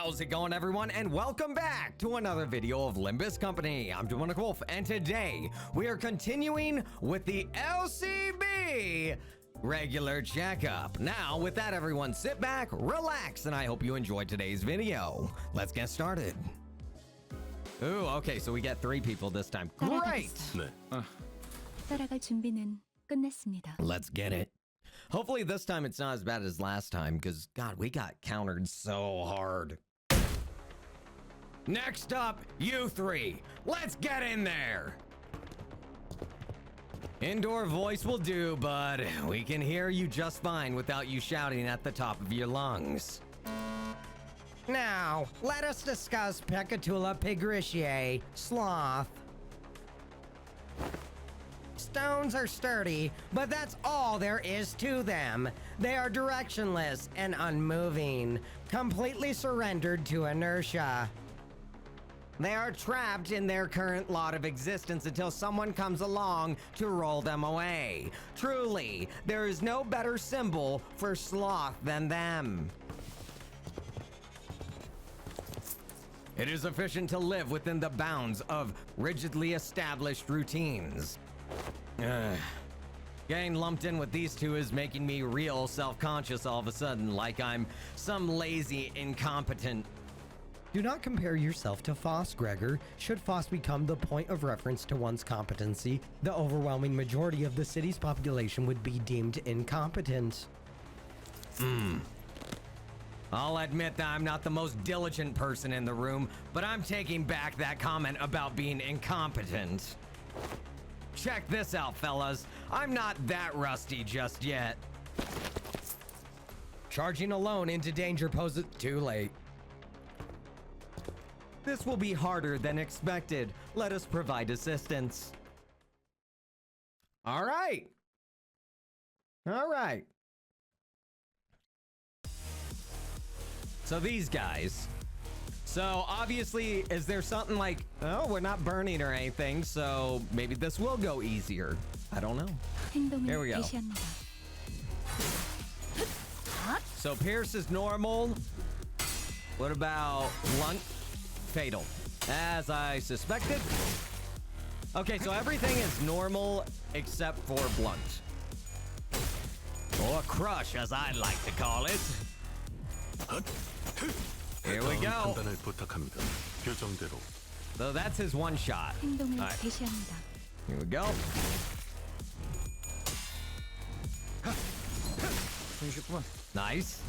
How's it going, everyone? And welcome back to another video of Limbus Company. I'm DemoonicWolf, and today we are continuing with the LCB regular checkup. Now, with that, everyone, sit back, relax, and I hope you enjoyed today's video. Let's get started. Ooh, okay, so we get 3 people this time. Great! 따라갈 준비는 끝냈습니다. Let's get it. Hopefully this time it's not as bad as last time, because, God, we got countered so hard. Next up, you 3. Let's get in there. Indoor voice will do, but we can hear you just fine without you shouting at the top of your lungs. Now, let us discuss Pecatula pigritia, sloth. Stones are sturdy, but that's all there is to them. They are directionless and unmoving, completely surrendered to inertia. They are trapped in their current lot of existence until someone comes along to roll them away. Truly, there is no better symbol for sloth than them. It is efficient to live within the bounds of rigidly established routines. Getting lumped in with these 2 is making me real self-conscious all of a sudden, like I'm some lazy incompetent. Do not compare yourself to Foss, Gregor. Should Foss become the point of reference to one's competency, the overwhelming majority of the city's population would be deemed incompetent. I'll admit that I'm not the most diligent person in the room, but I'm taking back that comment about being incompetent. Check this out, fellas. I'm not that rusty just yet. Charging alone into danger poses too late. This will be harder than expected. Let us provide assistance. All right. All right. So these guys. So obviously, is there something like, oh, we're not burning or anything, so maybe this will go easier. I don't know. Here we go. So Pierce is normal. What about blunt? Fatal. As I suspected. Okay, so everything is normal except for blunt. Or crush, as I like to call it. Here we go. So that's his one shot. 행동을 Alright. 개시합니다. Here we go. Nice.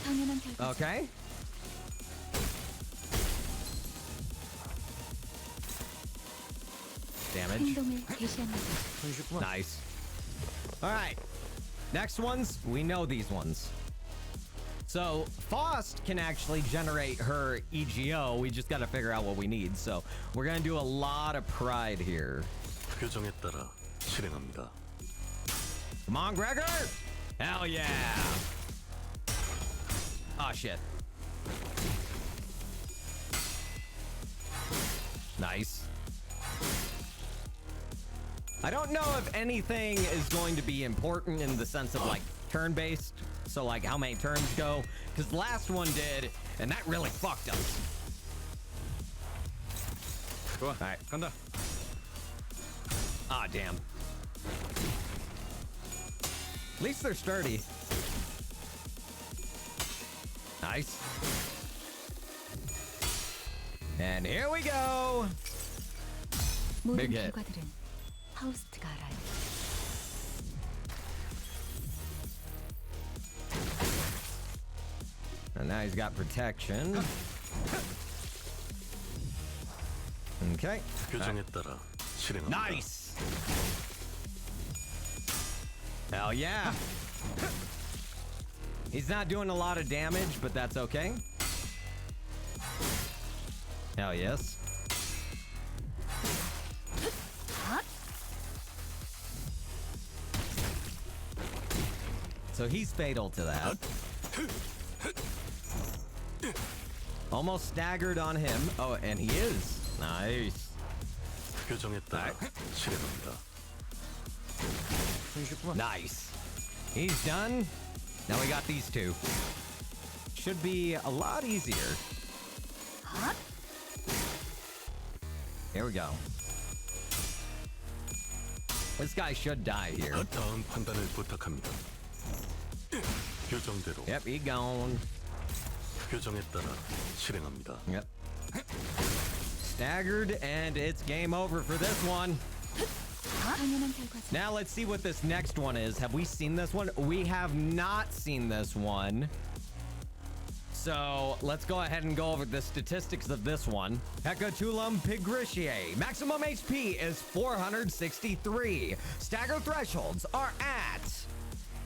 당연한 결과. Okay. Damage. 행동을 개시합니다. Nice. All right. Next ones, we know these ones. So Faust can actually generate her EGO. We just got to figure out what we need. So we're going to do a lot of pride here. 표정에 따라 실행합니다. Come on, Gregor. Hell yeah. Oh, shit. Nice. I don't know if anything is going to be important in the sense of like turn-based. So like how many turns go, because the last one did, and that really fucked us. All right. Ah, damn. At least they're sturdy. Nice. And here we go. 모든 Big hit. 결과들은 하우스트가 알아요. And now he's got protection. Okay. 표정에 따라 실행합니다. Nice. Hell yeah. He's not doing a lot of damage, but that's okay. Hell yes. So he's fatal to that. Almost staggered on him. Oh, and he is. Nice. 표정에 따라 실행합니다. 손쉽구만. Nice. He's done. Now we got these two. Should be a lot easier. 핫! Here we go. This guy should die here. 다음 판단을 부탁합니다. 교정대로 Yep, he gone. 교정에 따라 실행합니다. Yep. Staggered, and it's game over for this one. 당연한 결과죠. Now let's see what this next one is. Have we seen this one? We have not seen this one. So let's go ahead and go over the statistics of this one. Hecatulum pigritia. Maximum HP is 463. Stagger thresholds are at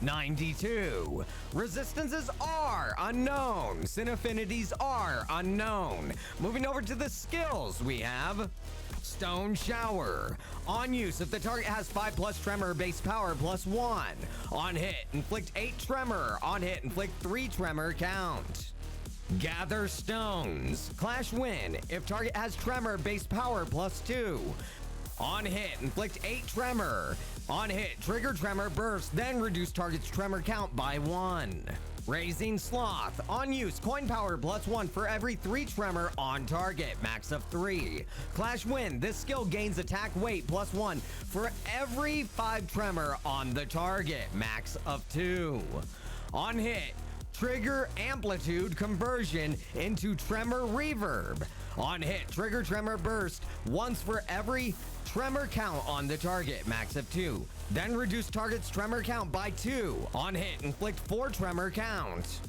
92. Resistances are unknown. Sin affinities are unknown. Moving over to the skills, we have Stone Shower. On use, if the target has 5+ tremor, base power +1. On hit, inflict 8 tremor. On hit, inflict 3 tremor count. Gather Stones. Clash Win. If target has tremor, base power +2. On hit, inflict 8 tremor. On hit, trigger tremor burst, then reduce target's tremor count by 1. Raising Sloth. On use, coin power +1 for every 3 tremor on target, max of 3. Clash Wind. This skill gains attack weight +1 for every 5 tremor on the target, max of 2. On hit, trigger amplitude conversion into tremor reverb. On hit, trigger tremor burst once for every tremor count on the target, max of 2. Then reduce target's tremor count by 2. On hit, inflict 4 tremor count.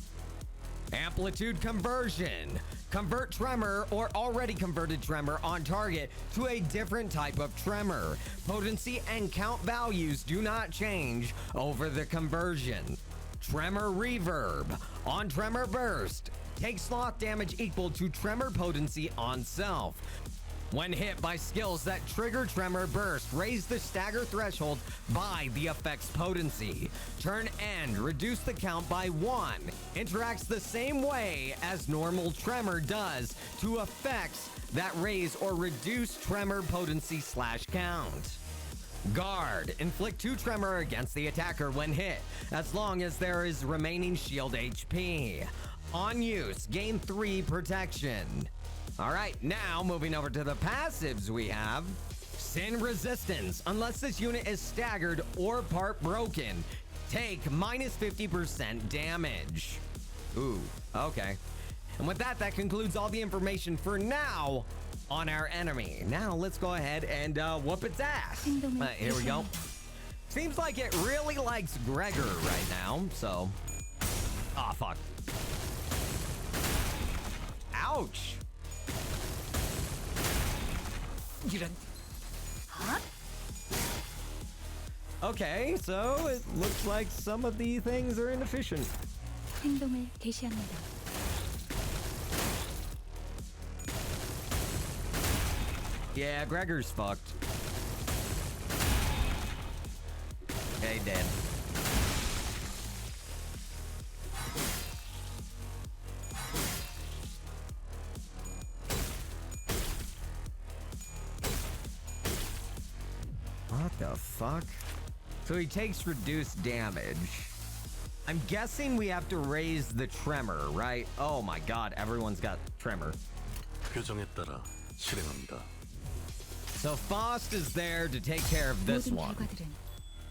Amplitude conversion. Convert tremor or already converted tremor on target to a different type of tremor. Potency and count values do not change over the conversion. Tremor reverb. On tremor burst, take sloth damage equal to tremor potency on self. When hit by skills that trigger tremor burst, raise the stagger threshold by the effect's potency. Turn end, reduce the count by 1. Interacts the same way as normal tremor does to effects that raise or reduce tremor potency / count. Guard. Inflict 2 tremor against the attacker when hit, as long as there is remaining shield HP. On use, gain 3 protection. All right, now moving over to the passives, we have Sin Resistance. Unless this unit is staggered or part broken, take -50% damage. Ooh, okay. And with that, that concludes all the information for now on our enemy. Now let's go ahead and whoop its ass. Here we go. Seems like it really likes Gregor right now, so. Ah, fuck. Ouch. 핫! Okay, so it looks like some of the things are inefficient. 행동을 개시합니다. Yeah, Gregor's fucked. Okay, dead. What the fuck? So he takes reduced damage. I'm guessing we have to raise the tremor, right? Oh my god, everyone's got tremor. 교정에 따라 실행합니다. So Faust is there to take care of this 모든 one. 결과들은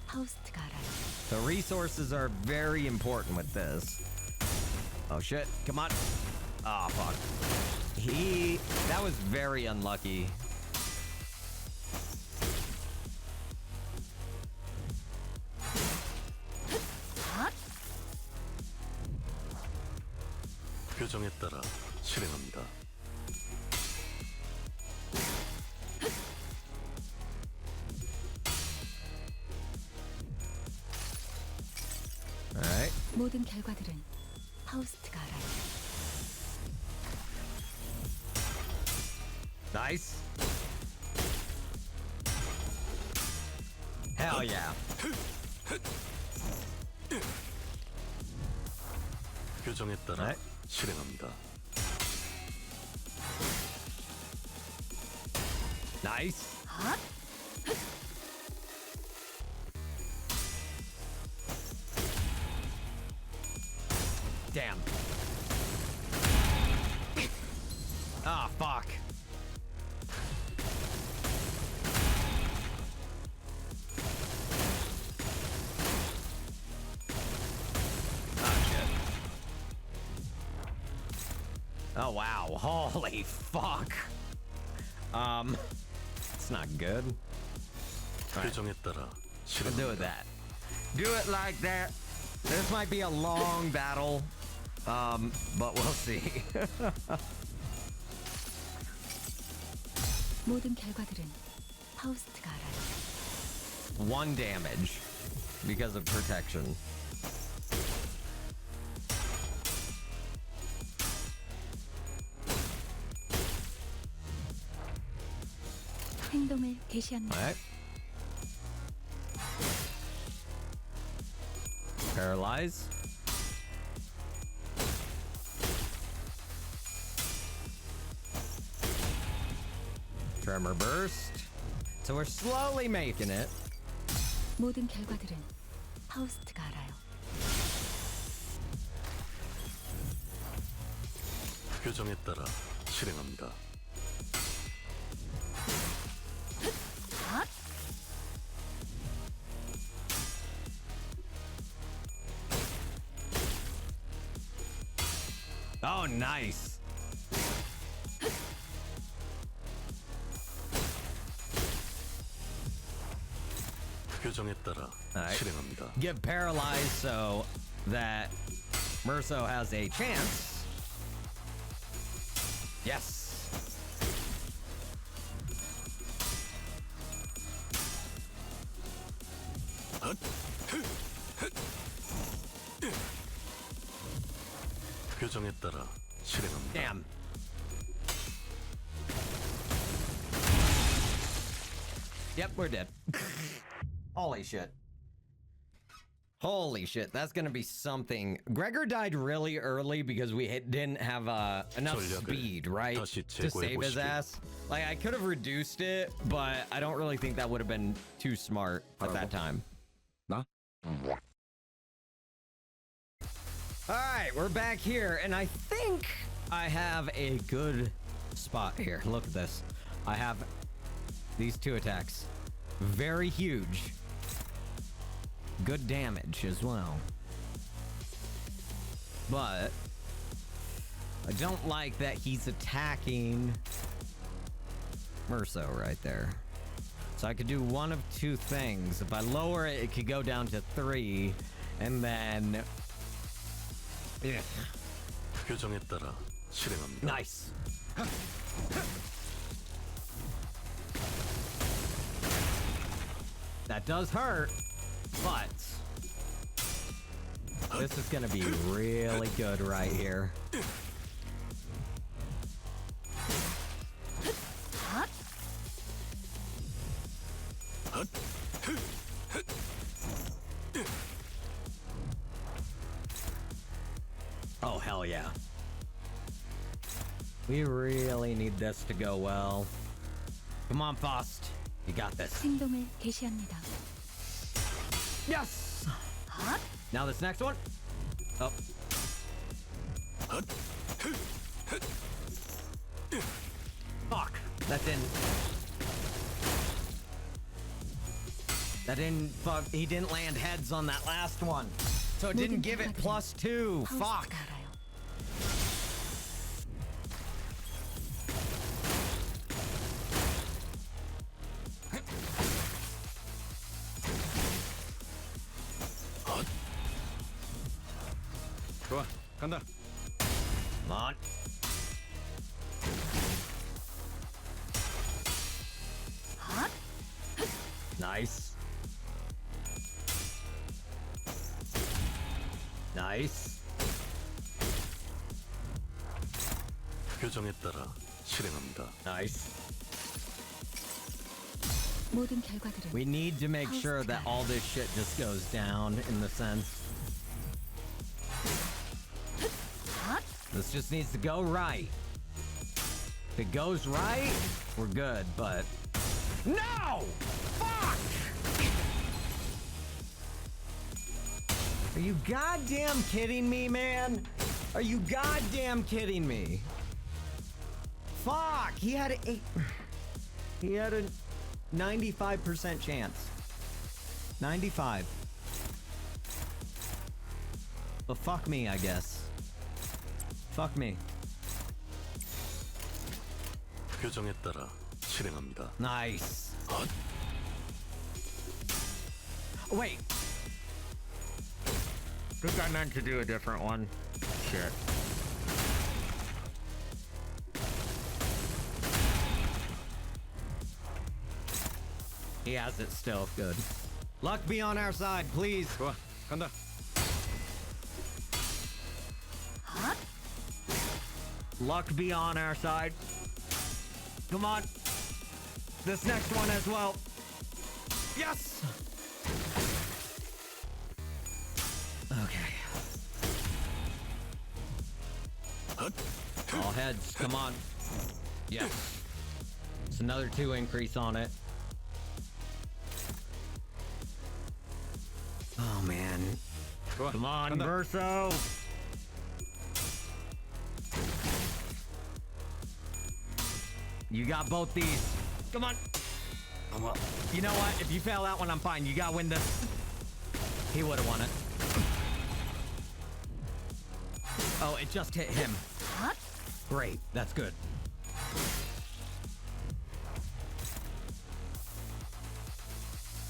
파우스트가 알아요. The resources are very important with this. Oh shit, come on. Oh fuck. That was very unlucky. 핫! 교정에 따라 실행합니다. Alright. 모든 결과들은 파우스트가 알아요. Nice. Hell yeah. 교정에 따라 Alright. 실행합니다. Nice. 핫! Ah, fuck. Oh, shit. Oh, wow. Holy fuck. It's not good. Alright, 표정에 따라 we'll do it 실행합니다. that. Do it like that. This might be a long battle, but we'll see. 모든 결과들은 파우스트가 알아요. 1 damage because of protection. 행동을 개시합니다. Alright. Paralyze. Tremor burst. So we're slowly making it. 모든 결과들은 파우스트가 알아요. 표정에 따라 실행합니다. Oh, nice. 표정에 따라 Alright. 실행합니다. Get paralyzed so that Merso has a chance. Yes. 표정에 따라 실행합니다. Damn. Yep, we're dead. Holy shit. Holy shit, that's gonna be something. Gregor died really early because we didn't have enough speed, right? To save his ass. Like, I could have reduced it, but I don't really think that would have been too smart at that time. Alright, we're back here, and I think I have a good spot here. Look at this. I have these 2 attacks. Very huge. Good damage as well. But I don't like that he's attacking Merso right there. So I could do one of 2 things. If I lower it, it could go down to 3, and then... Yeah. 표정에 따라 실행합니다. Nice. That does hurt, but this is gonna be really good right here. Oh, hell yeah. We really need this to go well. Come on, Faust. You got this. 행동을 개시합니다. Yes! Now this next one. Oh. Fuck. That didn't fuck. He didn't land heads on that last one. So it didn't give it +2. Fuck. 파우스트가 알아요. 좋아, 간다. Come on. Nice. Nice. 표정에 따라 실행합니다. Nice. 모든 결과들은 We need to make sure that all this shit just goes down in the sense. This just needs to go right. If it goes right, we're good, but... No! Fuck! Are you goddamn kidding me, man? Are you goddamn kidding me? Fuck! He had a 95% chance. 95. But fuck me, I guess. Fuck me. 규정에 따라 실행합니다. Nice. Wait. I think I meant to do a different one. Shit. He has it still. Good. Luck be on our side, please. 좋아, 간다. Luck be on our side. Come on. This next one as well. Yes! Okay. All heads, come on. Yes. It's another 2 increase on it. Oh, man. 좋아, Come on, 간다. Verso. You got both these. Come on. You know what? If you fail that one, I'm fine. You gotta win this. He would have won it. Oh, it just hit him. Great. That's good.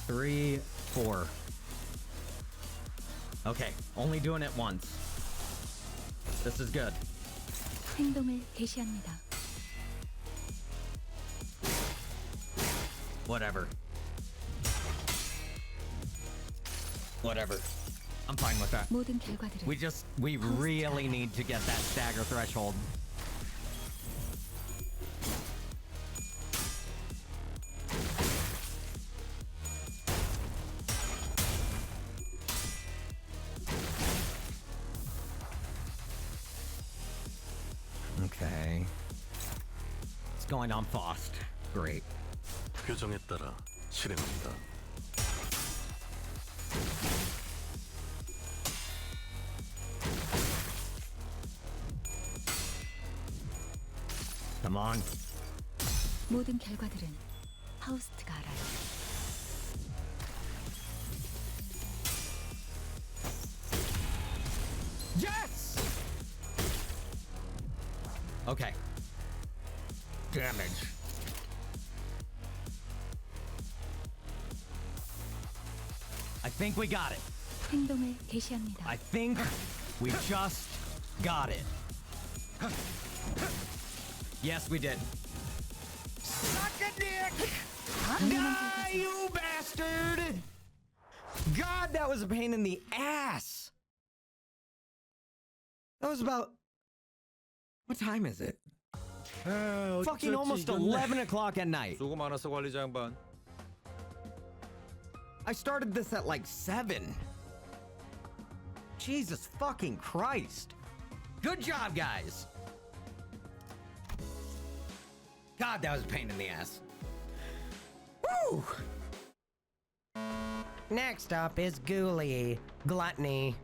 Three, 4. Okay. Only doing it once. This is good. 행동을 개시합니다. Whatever. Whatever. I'm fine with that. 모든 결과들은 We really need to get that stagger threshold. Okay. It's going on fast. Great. 규정에 따라 실행합니다. Come on. 모든 결과들은 파우스트가 알아요. Yes! Okay. Damage. I think we got it. 행동을 개시합니다. I think we just got it. Yes, we did. Suck a dick! Die, you bastard! God, that was a pain in the ass! That was about... What time is it? Fucking almost 11 o'clock at night. 수고 많았어 관리자 양반. I started this at like 7. Jesus fucking Christ. Good job, guys. God, that was a pain in the ass. Woo! Next up is Gluttony.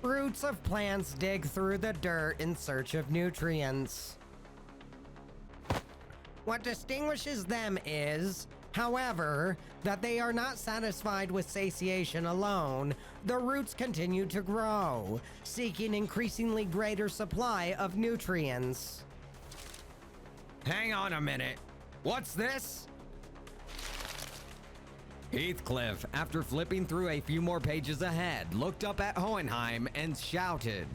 Roots of plants dig through the dirt in search of nutrients. What distinguishes them is, however, that they are not satisfied with satiation alone. The roots continue to grow, seeking increasingly greater supply of nutrients. Hang on a minute. What's this? Heathcliff, after flipping through a few more pages ahead, looked up at Hohenheim and shouted,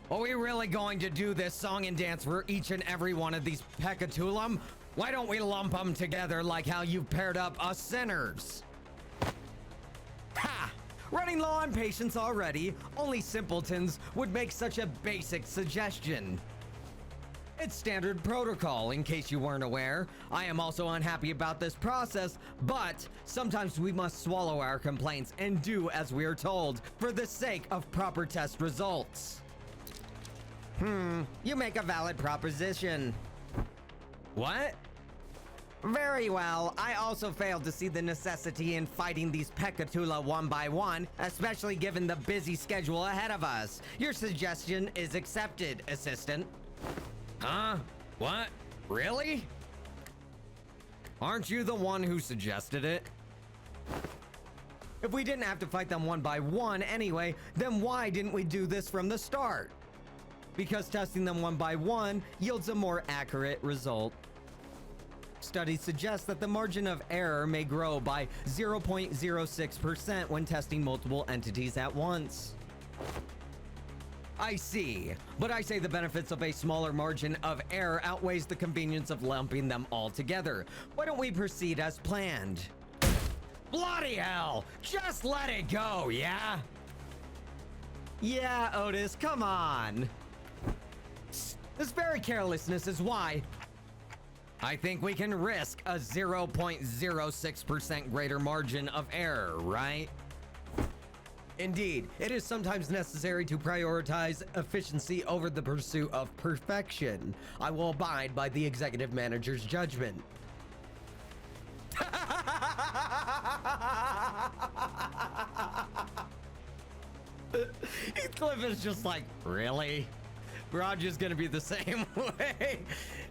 "Are we really going to do this song and dance for each and every one of these Pecatulum? Why don't we lump them together like how you've paired up us sinners?" Ha! Running low on patience already, only simpletons would make such a basic suggestion. It's standard protocol, in case you weren't aware. I am also unhappy about this process, but sometimes we must swallow our complaints and do as we are told for the sake of proper test results. You make a valid proposition. What? Very well. I also failed to see the necessity in fighting these Pekatula one by one, especially given the busy schedule ahead of us. Your suggestion is accepted, Assistant. Huh? What? Really? Aren't you the one who suggested it? If we didn't have to fight them one by one anyway, then why didn't we do this from the start? Because testing them one by one yields a more accurate result. Studies suggest that the margin of error may grow by 0.06% when testing multiple entities at once. I see, but I say the benefits of a smaller margin of error outweighs the convenience of lumping them all together. Why don't we proceed as planned? Bloody hell! Just let it go, yeah? Yeah, Otis, come on. This very carelessness is why I think we can risk a 0.06% greater margin of error, right? Indeed, it is sometimes necessary to prioritize efficiency over the pursuit of perfection. I will abide by the executive manager's judgment. Heathcliff is just like, really? Roger's gonna be the same way.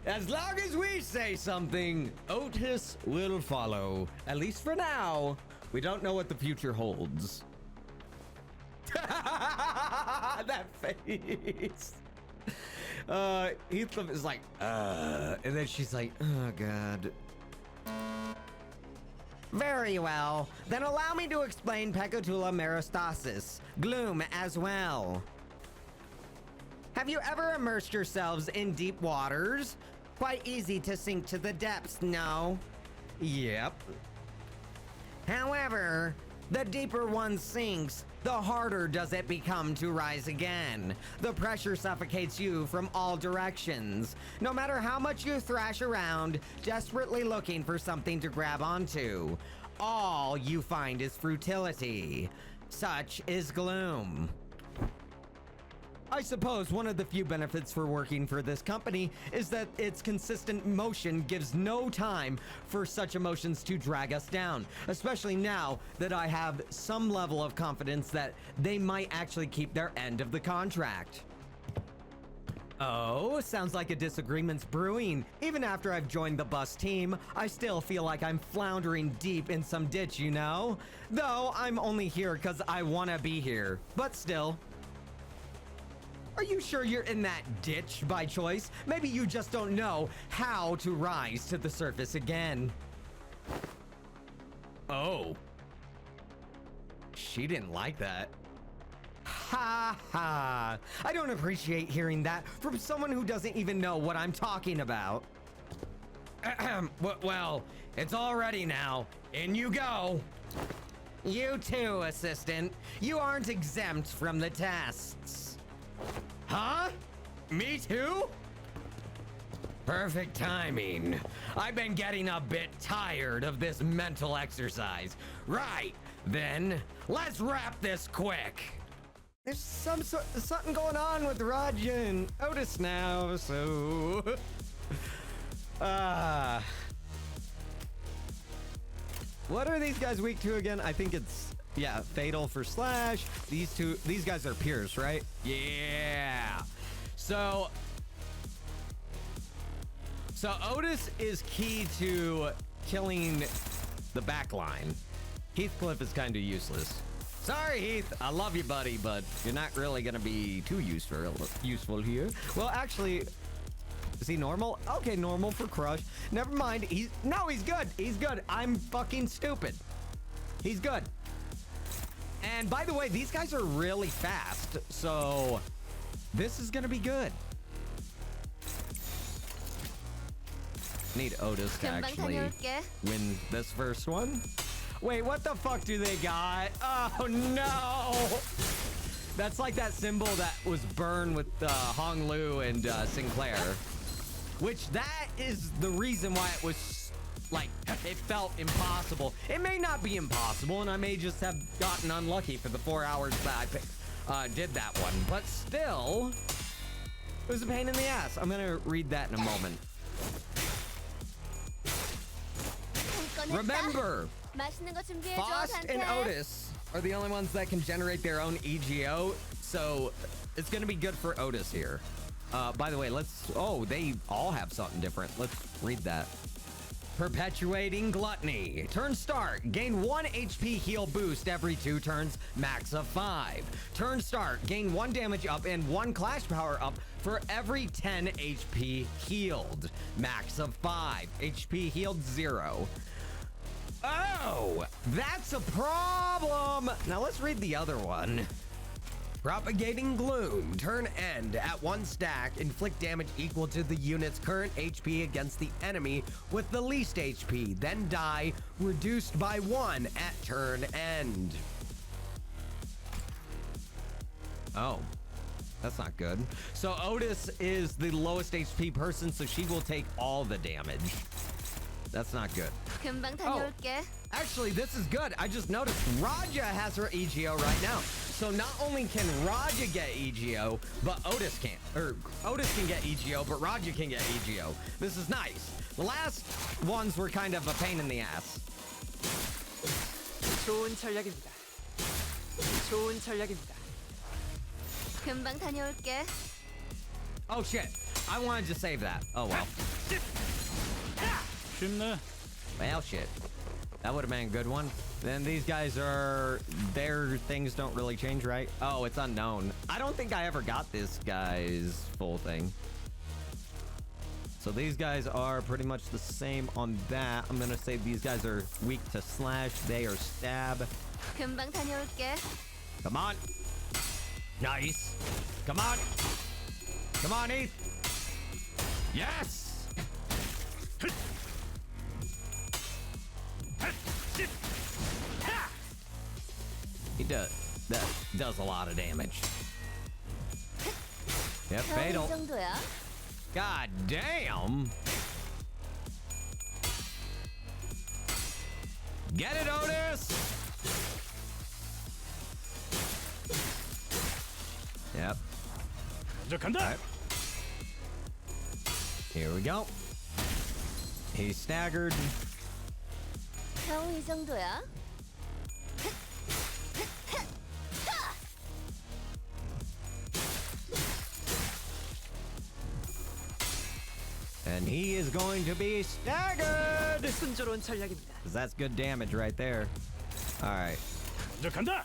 As long as we say something, Otis will follow. At least for now. We don't know what the future holds. That face. Heathcliff is like, and then she's like, oh god. Very well. Then allow me to explain Pecatula meristasis, Gloom as well. Have you ever immersed yourselves in deep waters? Quite easy to sink to the depths, no? Yep. However, the deeper one sinks, the harder does it become to rise again. The pressure suffocates you from all directions. No matter how much you thrash around, desperately looking for something to grab onto, all you find is futility. Such is Gloom. I suppose one of the few benefits for working for this company is that its consistent motion gives no time for such emotions to drag us down, especially now that I have some level of confidence that they might actually keep their end of the contract. Oh, sounds like a disagreement's brewing. Even after I've joined the bus team, I still feel like I'm floundering deep in some ditch, you know? Though I'm only here because I want to be here, but still. Are you sure you're in that ditch by choice? Maybe you just don't know how to rise to the surface again. Oh. She didn't like that. Ha ha. I don't appreciate hearing that from someone who doesn't even know what I'm talking about. Well, it's all ready now. In you go. You too, Assistant. You aren't exempt from the tests. Huh? Me too? Perfect timing. I've been getting a bit tired of this mental exercise. Right, then, let's wrap this quick. There's something going on with Raj and Otis now, so... What are these guys weak to again? I think it's... Yeah, Fatal for Slash. These guys are Pierce, right? Yeah. So Otis is key to killing the back line. Heathcliff is kind of useless. Sorry, Heath. I love you, buddy, but you're not really gonna be too useful here. Well, actually, is he normal? Okay, normal for Crush. Never mind. He's good. He's good. I'm fucking stupid. He's good. And by the way, these guys are really fast, so this is gonna be good. Need Otis to actually win this first one. Wait, what the fuck do they got? Oh no! That's like that symbol that was burned with Hong Lu and Sinclair. Which that is the reason why it was like, it felt impossible. It may not be impossible, and I may just have gotten unlucky for the 4 hours that I did that one. But still, it was a pain in the ass. I'm gonna read that in a moment. 뻔했다. Remember, 맛있는 거 준비해줘, Faust and 단테. Otis are the only ones that can generate their own EGO, so it's gonna be good for Otis here. By the way, they all have something different. Let's read that. Perpetuating Gluttony. Turn start. Gain 1 HP heal boost every 2 turns, max of 5. Turn start. Gain 1 damage up and 1 clash power up for every 10 HP healed, max of 5. HP healed 0. Oh, that's a problem. Now let's read the other one. Propagating Gloom. Turn end. At 1 stack, inflict damage equal to the unit's current HP against the enemy with the least HP. Then die, reduced by 1 at turn end. Oh, that's not good. So Otis is the lowest HP person, so she will take all the damage. That's not good. 금방 다녀올게. Actually, this is good. I just noticed Raja has her EGO right now. So not only can Raja get EGO, but Otis can't. Or Otis can get EGO, but Raja can get EGO. This is nice. The last ones were kind of a pain in the ass. 좋은 전략입니다. 좋은 전략입니다. 금방 다녀올게. Oh shit. I wanted to save that. Oh well. 쉽네. Well shit. That would have been a good one. Then these guys their things don't really change, right? Oh, it's unknown. I don't think I ever got this guy's full thing. So these guys are pretty much the same on that. I'm gonna say these guys are weak to slash. They are stab. 금방 다녀올게. Come on. Nice. Come on. Come on, Heath. Yes. That does a lot of damage. Yep, 이 fatal. 정도야. God damn. Get it, Otis. Yep. 간다. Here we go. He's staggered. 겨우 이 정도야. And he is going to be staggered. 순조로운 전략입니다. 'Cause that's good damage right there. All right. 간다.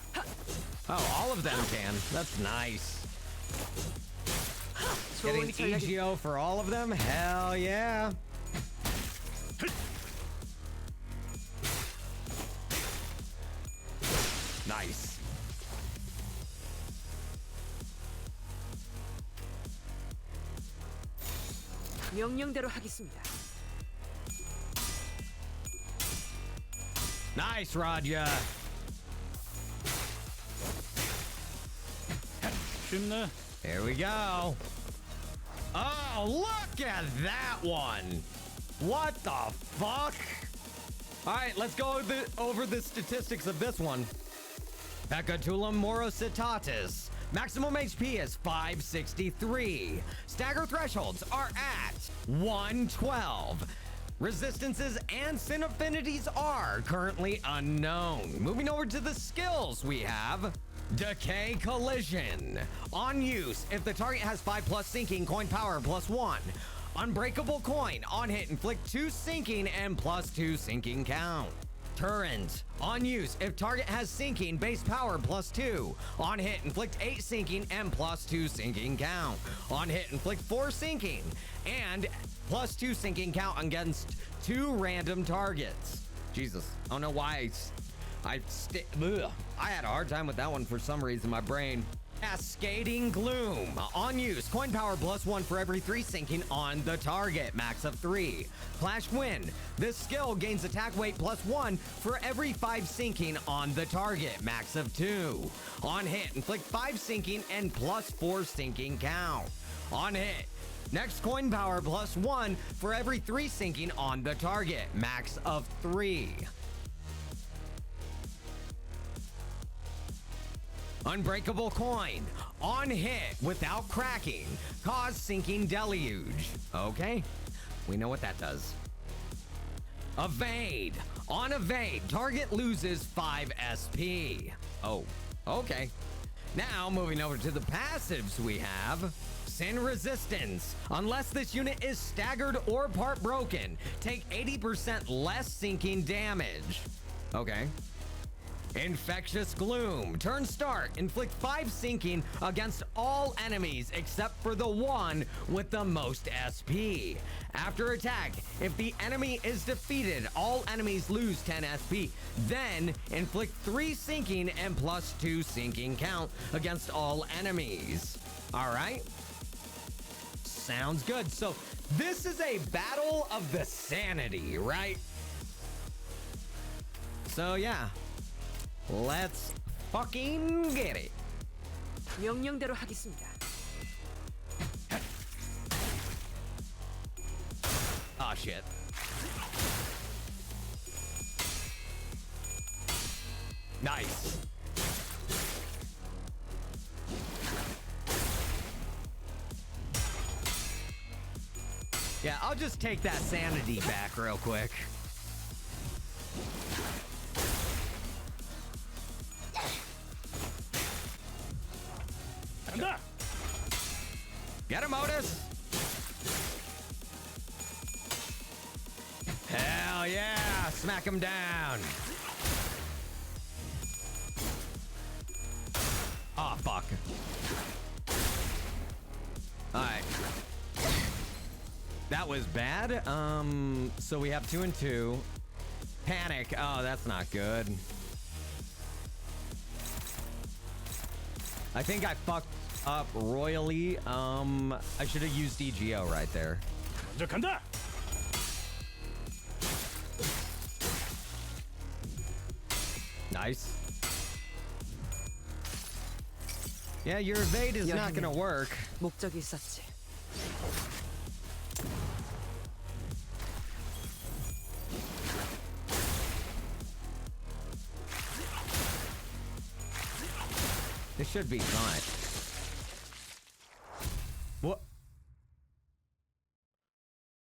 Oh, all of them can. That's nice. Getting 좋은 전략입니다. EGO for all of them? Hell yeah. Nice. 명령대로 하겠습니다. Nice, Raja. 쉽네. Here we go. Oh, look at that one. What the fuck? All right, let's go over the statistics of this one. Pecatulum morositatis. Maximum HP is 563. Stagger thresholds are at 112. Resistances and sin affinities are currently unknown. Moving over to the skills, we have Decay Collision. On use, if the target has 5+ sinking, coin power +1. Unbreakable coin. On hit, inflict 2 sinking and +2 sinking count. Turret. On use, if target has sinking, base power +2. On hit, inflict 8 sinking and +2 sinking count. On hit, inflict 4 sinking and +2 sinking count against 2 random targets. Jesus, I don't know why I had a hard time with that one for some reason. My brain. Cascading Gloom. On use, coin power +1 for every 3 sinking on the target, max of 3. Flash Wind. This skill gains attack weight +1 for every 5 sinking on the target, max of 2. On hit, inflict 5 sinking and +4 sinking count. On hit, next coin power +1 for every 3 sinking on the target, max of 3. Unbreakable coin. On hit, without cracking, cause sinking deluge. Okay, we know what that does. Evade. On evade, target loses 5 SP. Oh, okay. Now, moving over to the passives, we have Sin Resistance. Unless this unit is staggered or part broken, take 80% less sinking damage. Okay. Infectious Gloom. Turn start. Inflict 5 sinking against all enemies except for the one with the most SP. After attack, if the enemy is defeated, all enemies lose 10 SP. Then inflict 3 sinking and plus 2 sinking count against all enemies. All right. Sounds good. So this is a battle of the sanity, right? So yeah. Let's fucking get it. 명령대로 하겠습니다. Oh shit. Nice. Yeah, I'll just take that sanity back real quick. 간다. Get him, Otis. Hell yeah, smack him down. Oh, fuck. All right. That was bad. So we have 2 and 2. Panic. Oh, that's not good. I think I fucked up royally. I should have used EGO right there. 먼저 간다. Nice. Yeah, your evade is not gonna work. 목적이 있었지. It should be fine. What?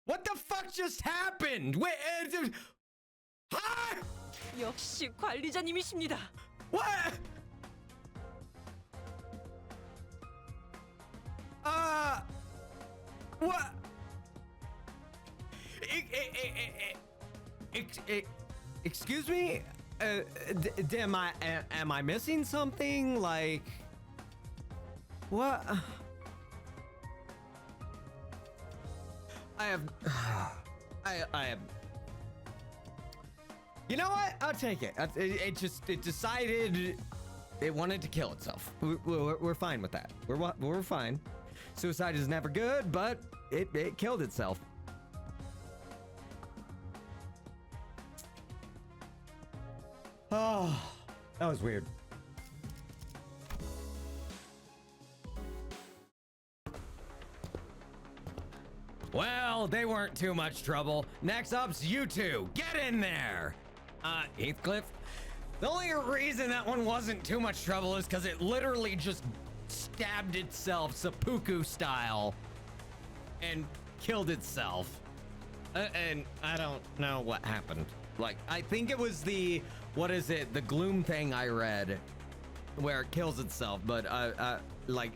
What the fuck just happened? Wait, huh? 역시 관리자님이십니다. What? What? Excuse me? Am I missing something? Like, what? I have. You know what? I'll take it. It decided it wanted to kill itself. We're fine with that. We're fine. Suicide is never good, but it killed itself. Oh, that was weird. Well, they weren't too much trouble. Next up's you two. Get in there. Heathcliff. The only reason that one wasn't too much trouble is because it literally just stabbed itself seppuku style and killed itself. And I don't know what happened. Like, I think it was the, what is it? The Gloom thing I read where it kills itself, but like,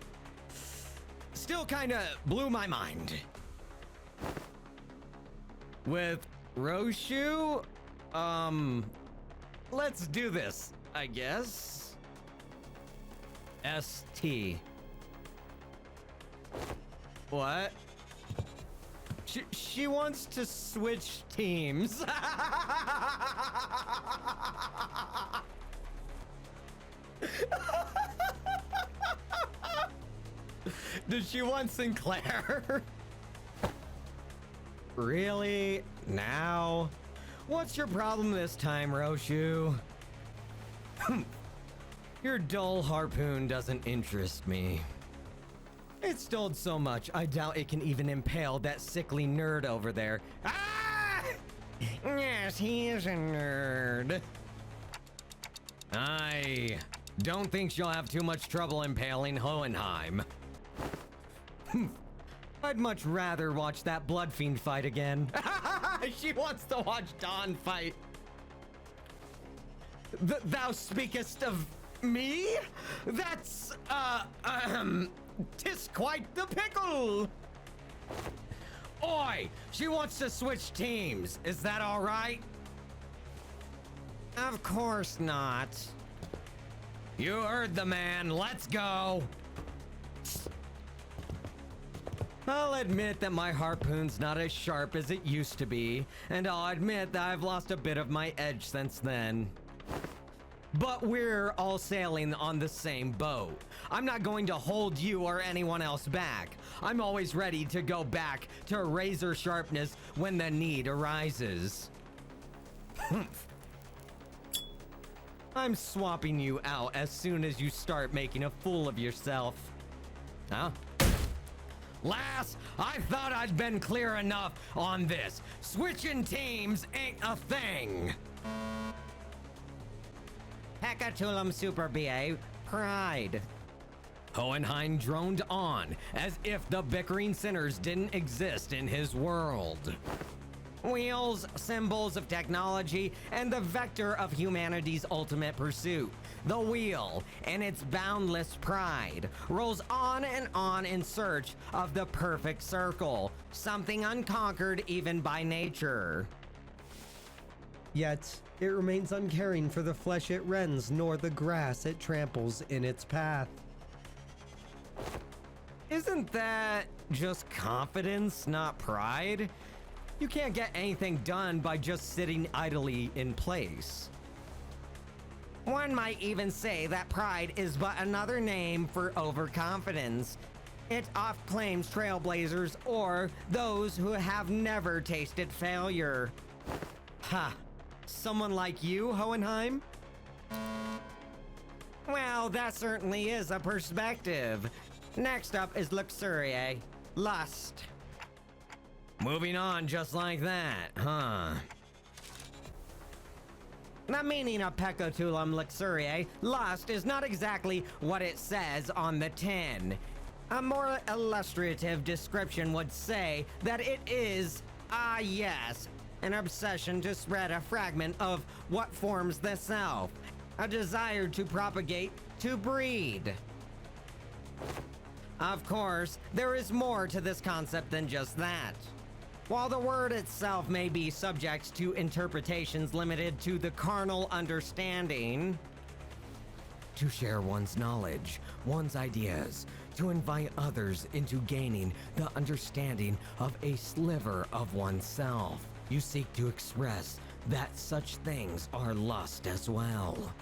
still kind of blew my mind. With Roshu, let's do this, I guess. ST. What? She wants to switch teams. Does she want Sinclair? Really? Now? What's your problem this time, Roshu? Your dull harpoon doesn't interest me. It's dulled so much, I doubt it can even impale that sickly nerd over there. Ah! Yes, he is a nerd. I don't think she'll have too much trouble impaling Hohenheim. I'd much rather watch that blood fiend fight again. She wants to watch Dawn fight. Thou speakest of me? That's, 'tis quite the pickle. Oi, she wants to switch teams. Is that all right? Of course not. You heard the man. Let's go. I'll admit that my harpoon's not as sharp as it used to be, and I'll admit that I've lost a bit of my edge since then. But we're all sailing on the same boat. I'm not going to hold you or anyone else back. I'm always ready to go back to razor sharpness when the need arises. I'm swapping you out as soon as you start making a fool of yourself. Huh? Lass, I thought I'd been clear enough on this. Switching teams ain't a thing. Hecatulum Super BA, Pride. Hohenheim droned on, as if the bickering sinners didn't exist in his world. Wheels, symbols of technology, and the vector of humanity's ultimate pursuit. The wheel, in its boundless pride, rolls on and on in search of the perfect circle, something unconquered even by nature. Yet, it remains uncaring for the flesh it rends, nor the grass it tramples in its path. Isn't that just confidence, not pride? You can't get anything done by just sitting idly in place. One might even say that pride is but another name for overconfidence. It oft claims trailblazers or those who have never tasted failure. Ha! Someone like you, Hohenheim? Well, that certainly is a perspective. Next up is Luxuriae, Lust. Moving on just like that, huh? The meaning of Pecatulum Luxuriae, Lust, is not exactly what it says on the tin. A more illustrative description would say that it is, yes, an obsession to spread a fragment of what forms the self, a desire to propagate, to breed. Of course, there is more to this concept than just that. While the word itself may be subject to interpretations limited to the carnal understanding, To share one's knowledge, one's ideas, to invite others into gaining the understanding of a sliver of oneself. You seek to express that such things are lust as well.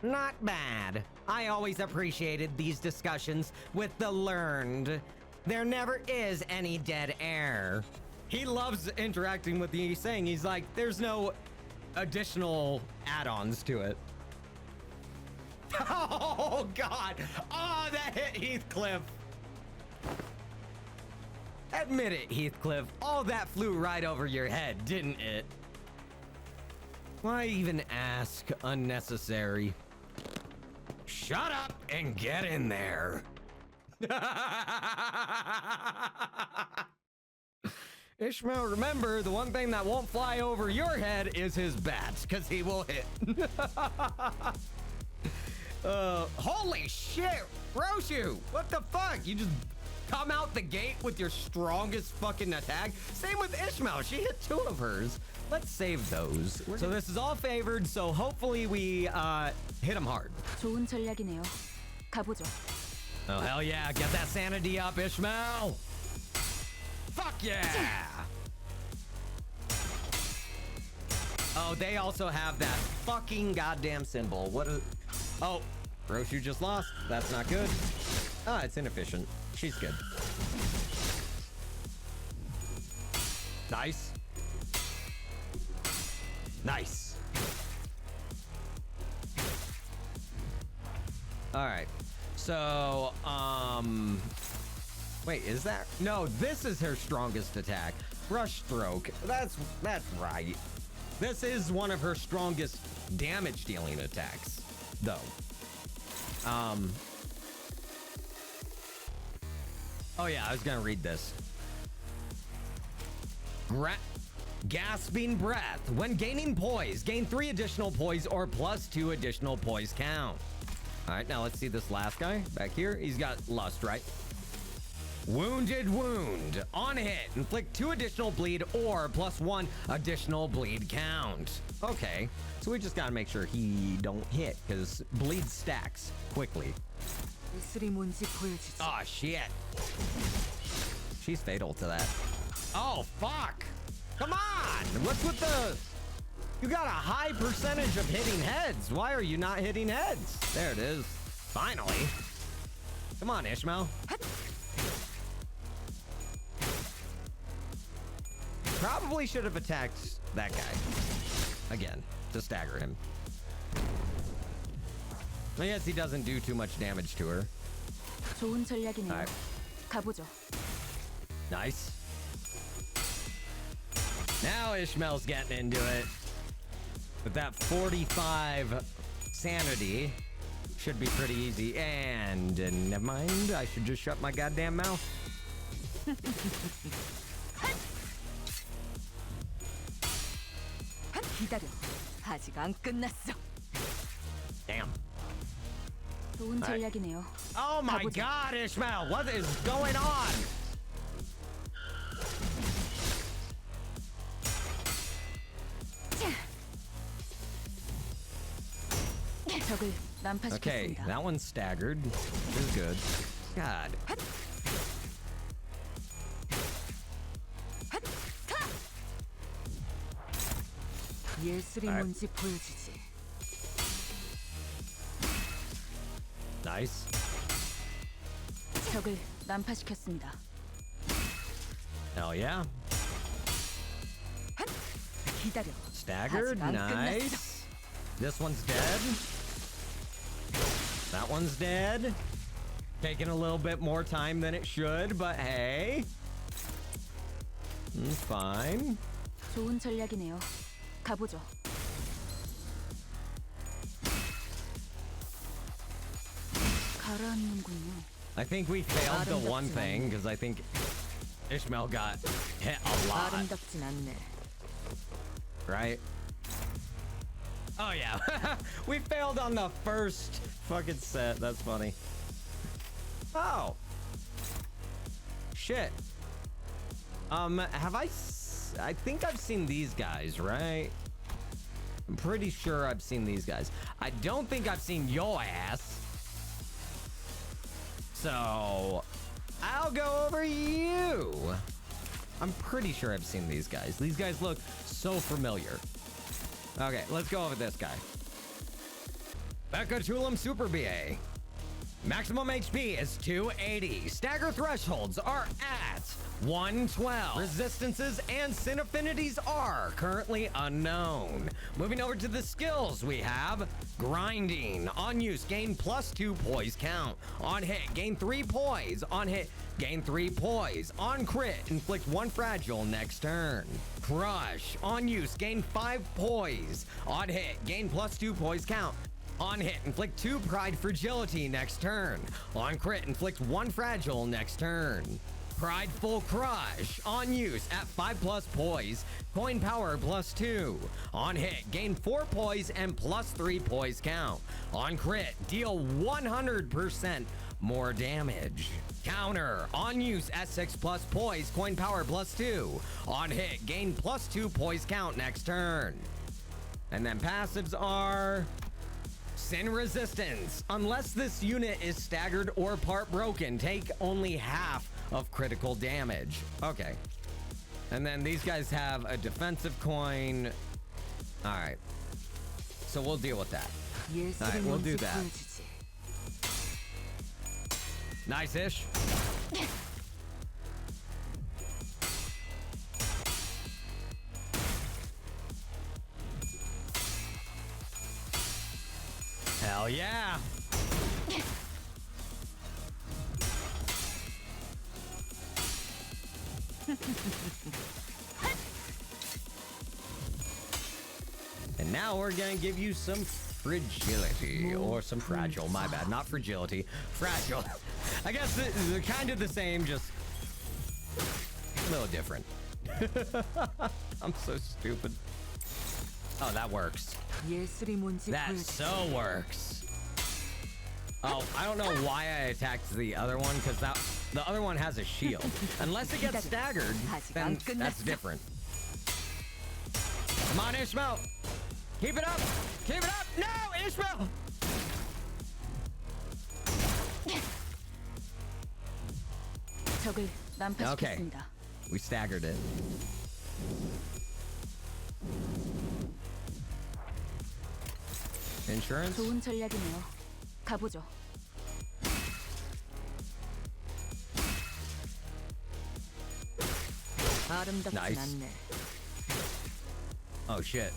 not bad. I always appreciated these discussions with the learned. There never is any dead air. He loves interacting with the saying. He's like, there's no additional add-ons to it. Oh, God. Oh, that hit Heathcliff. Admit it, Heathcliff. All that flew right over your head, didn't it? Why even ask? Unnecessary. Shut up and get in there. Ishmael, remember, the one thing that won't fly over your head is his bats, because he will hit. Holy shit, Roshu, what the fuck? You just come out the gate with your strongest fucking attack? Same with Ishmael, she hit 2 of hers. Let's save those. So this is all favored, so hopefully we hit him hard. 좋은 전략이네요. 가보죠. Oh, hell yeah, get that sanity up, Ishmael. Fuck yeah! Oh, they also have that fucking goddamn symbol. What is... Oh, Roshu just lost. That's not good. Ah, it's inefficient. She's good. Nice. Nice. All right. So, wait, is that? No, this is her strongest attack. Brush stroke. That's right. This is one of her strongest damage dealing attacks, though. Oh yeah, I was gonna read this. Gasping breath. When gaining poise, gain 3 additional poise or plus 2 additional poise count. All right, now let's see this last guy back here. He's got lust, right? Wounded wound. On hit, inflict 2 additional bleed or plus 1 additional bleed count. Okay, so we just gotta make sure he don't hit because bleed stacks quickly. 예술이 뭔지 보여주지. Oh shit. She's fatal to that. Oh fuck. Come on. What's with the... You got a high percentage of hitting heads. Why are you not hitting heads? There it is. Finally. Come on, Ishmael. Probably should have attacked that guy again to stagger him. I guess he doesn't do too much damage to her. 좋은 전략이네요. Alright. 가보죠. Nice. Now Ishmael's getting into it. With that 45 sanity, should be pretty easy. And never mind, I should just shut my goddamn mouth. 기다려. 아직 안 끝났어. Damn. 좋은 전략이네요. Oh my 가보죠. god, Ishmael, what is going on? 적을 Okay, 난파시켰습니다. that one's staggered, which is good. God. 예술이 Alright. 뭔지 보여주지. Nice. 적을 난파시켰습니다. Hell yeah. 기다려. Staggered, 아직 안 nice. This one's dead. That one's dead. Taking a little bit more time than it should, but hey. Fine. 좋은 전략이네요. 가보죠. 가라앉는군요. I think we failed the one thing, because I think Ishmael got hit a lot, 아름답진 않네. right? Oh yeah, we failed on the first fucking set. That's funny. Oh. Shit. Have I think I've seen these guys, right? I'm pretty sure I've seen these guys. I don't think I've seen your ass. So, I'll go over you. I'm pretty sure I've seen these guys. These guys look so familiar. Okay, let's go over this guy. Becatulum Super BA. Maximum HP is 280. Stagger thresholds are at 112. Resistances and sin affinities are currently unknown. Moving over to the skills, we have grinding. On use, gain +2 poise count. On hit, gain 3 poise. On hit, gain 3 poise. On crit, inflict 1 fragile next turn. Crush. On use, gain 5 poise. On hit, gain +2 poise count. On hit, inflict 2 pride fragility next turn. On crit, inflict 1 fragile next turn. Prideful Crush. On use, at 5+ poise, coin power +2. On hit, gain 4 poise and +3 poise count. On crit, deal 100% more damage. Counter. On use, at 6+ poise, coin power +2. On hit, gain +2 poise count next turn. And then passives are... Sin Resistance. Unless this unit is staggered or part broken, take only half of critical damage. Okay. And then these guys have a defensive coin. All right. So we'll deal with that. All right, we'll do that. Nice-ish. Hell yeah. And now we're gonna give you some fragility, or some fragile, my bad, not fragility, fragile. I guess they're kind of the same, just a little different. I'm so stupid. Oh, that works. 예술이 뭔지 That 보여주지. so works. Oh, I don't know why I attacked the other one, because the other one has a shield. Unless it gets staggered, then that's different. Come on, Ishmael. Keep it up. Keep it up. No, Ishmael. 적을 난파시켰습니다. We staggered it. Insurance? 좋은 전략이네요. 가보죠. 아름답진 Nice. 않네. Oh, shit.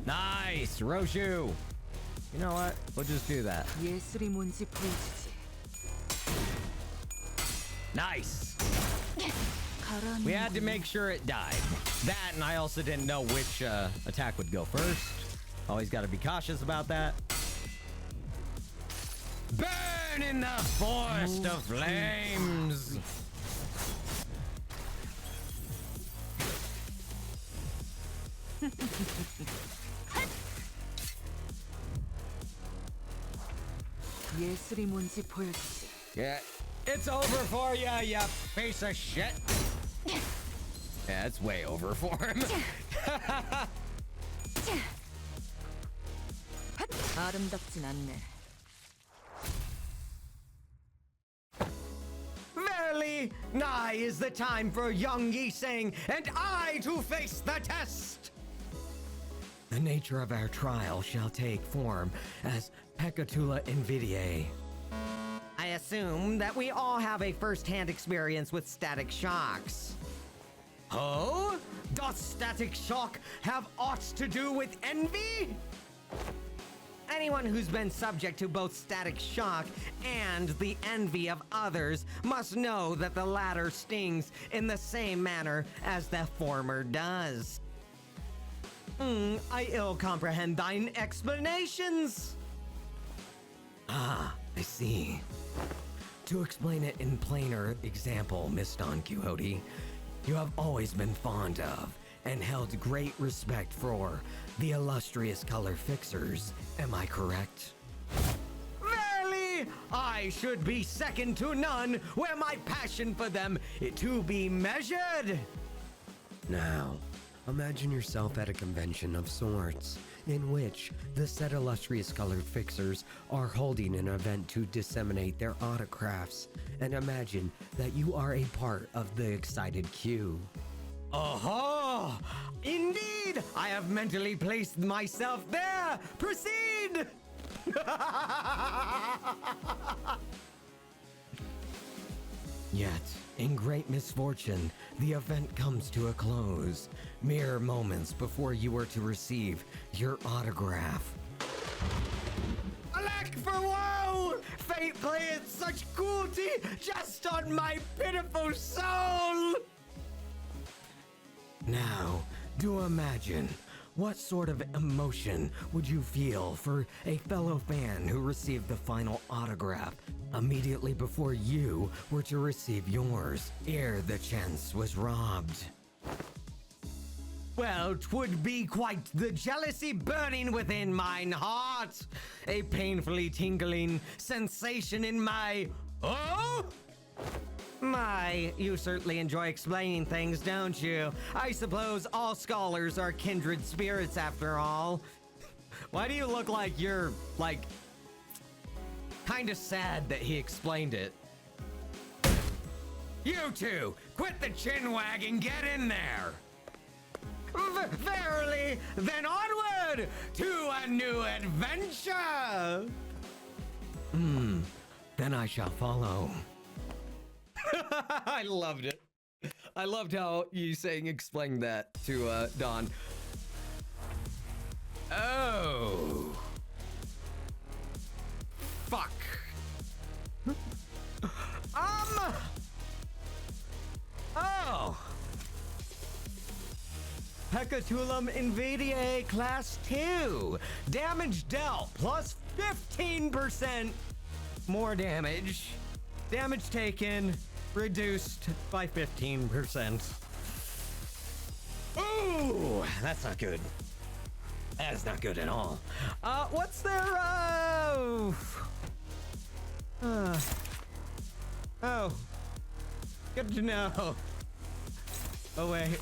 Nice, Roshu. You know what? We'll just do that. 예술이 뭔지 보여주지. Nice. 가라앉는 We had to make sure it died. That, and I also didn't know which attack would go first. Always got to be cautious about that. Burn in the forest of flames. 예술이 뭔지 보여주지. Yeah, it's over for ya, you piece of shit. Yeah, it's way over for him. 아름답진 않네. Verily, nigh is the time for young Yi-Sang and I to face the test. The nature of our trial shall take form as Pecatula Invidiae. I assume that we all have a first-hand experience with static shocks. Oh? Does static shock have aught to do with envy? Anyone who's been subject to both static shock and the envy of others must know that the latter stings in the same manner as the former does. I ill comprehend thine explanations. Ah, I see. To explain it in plainer example, Miss Don Quixote, you have always been fond of and held great respect for the illustrious color fixers. Am I correct? Verily, I should be second to none were my passion for them to be measured. Now, imagine yourself at a convention of sorts, in which the said illustrious colored fixers are holding an event to disseminate their autographs, and imagine that you are a part of the excited queue. Oh, indeed! I have mentally placed myself there! Proceed! Yet, in great misfortune, the event comes to a close, mere moments before you are to receive your autograph. Alack for woe! Fate playeth such cruelty just on my pitiful soul! Now, do imagine, what sort of emotion would you feel for a fellow fan who received the final autograph immediately before you were to receive yours, ere the chance was robbed? Well, 'twould be quite the jealousy burning within mine heart, a painfully tingling sensation in my... Oh? My, you certainly enjoy explaining things, don't you? I suppose all scholars are kindred spirits after all. Why do you look like you're, like, kind of sad that he explained it? You two, quit the chin wag and get in there! Verily, then onward to a new adventure! Then I shall follow. I loved it. I loved how you saying explained that to Don. Oh. Fuck. Oh. Pecatulum Invidiae Class 2. Damage dealt plus 15% more damage. Damage taken reduced by 15%. Ooh, that's not good. That is not good at all. What's their, oh, good to know. Oh, wait.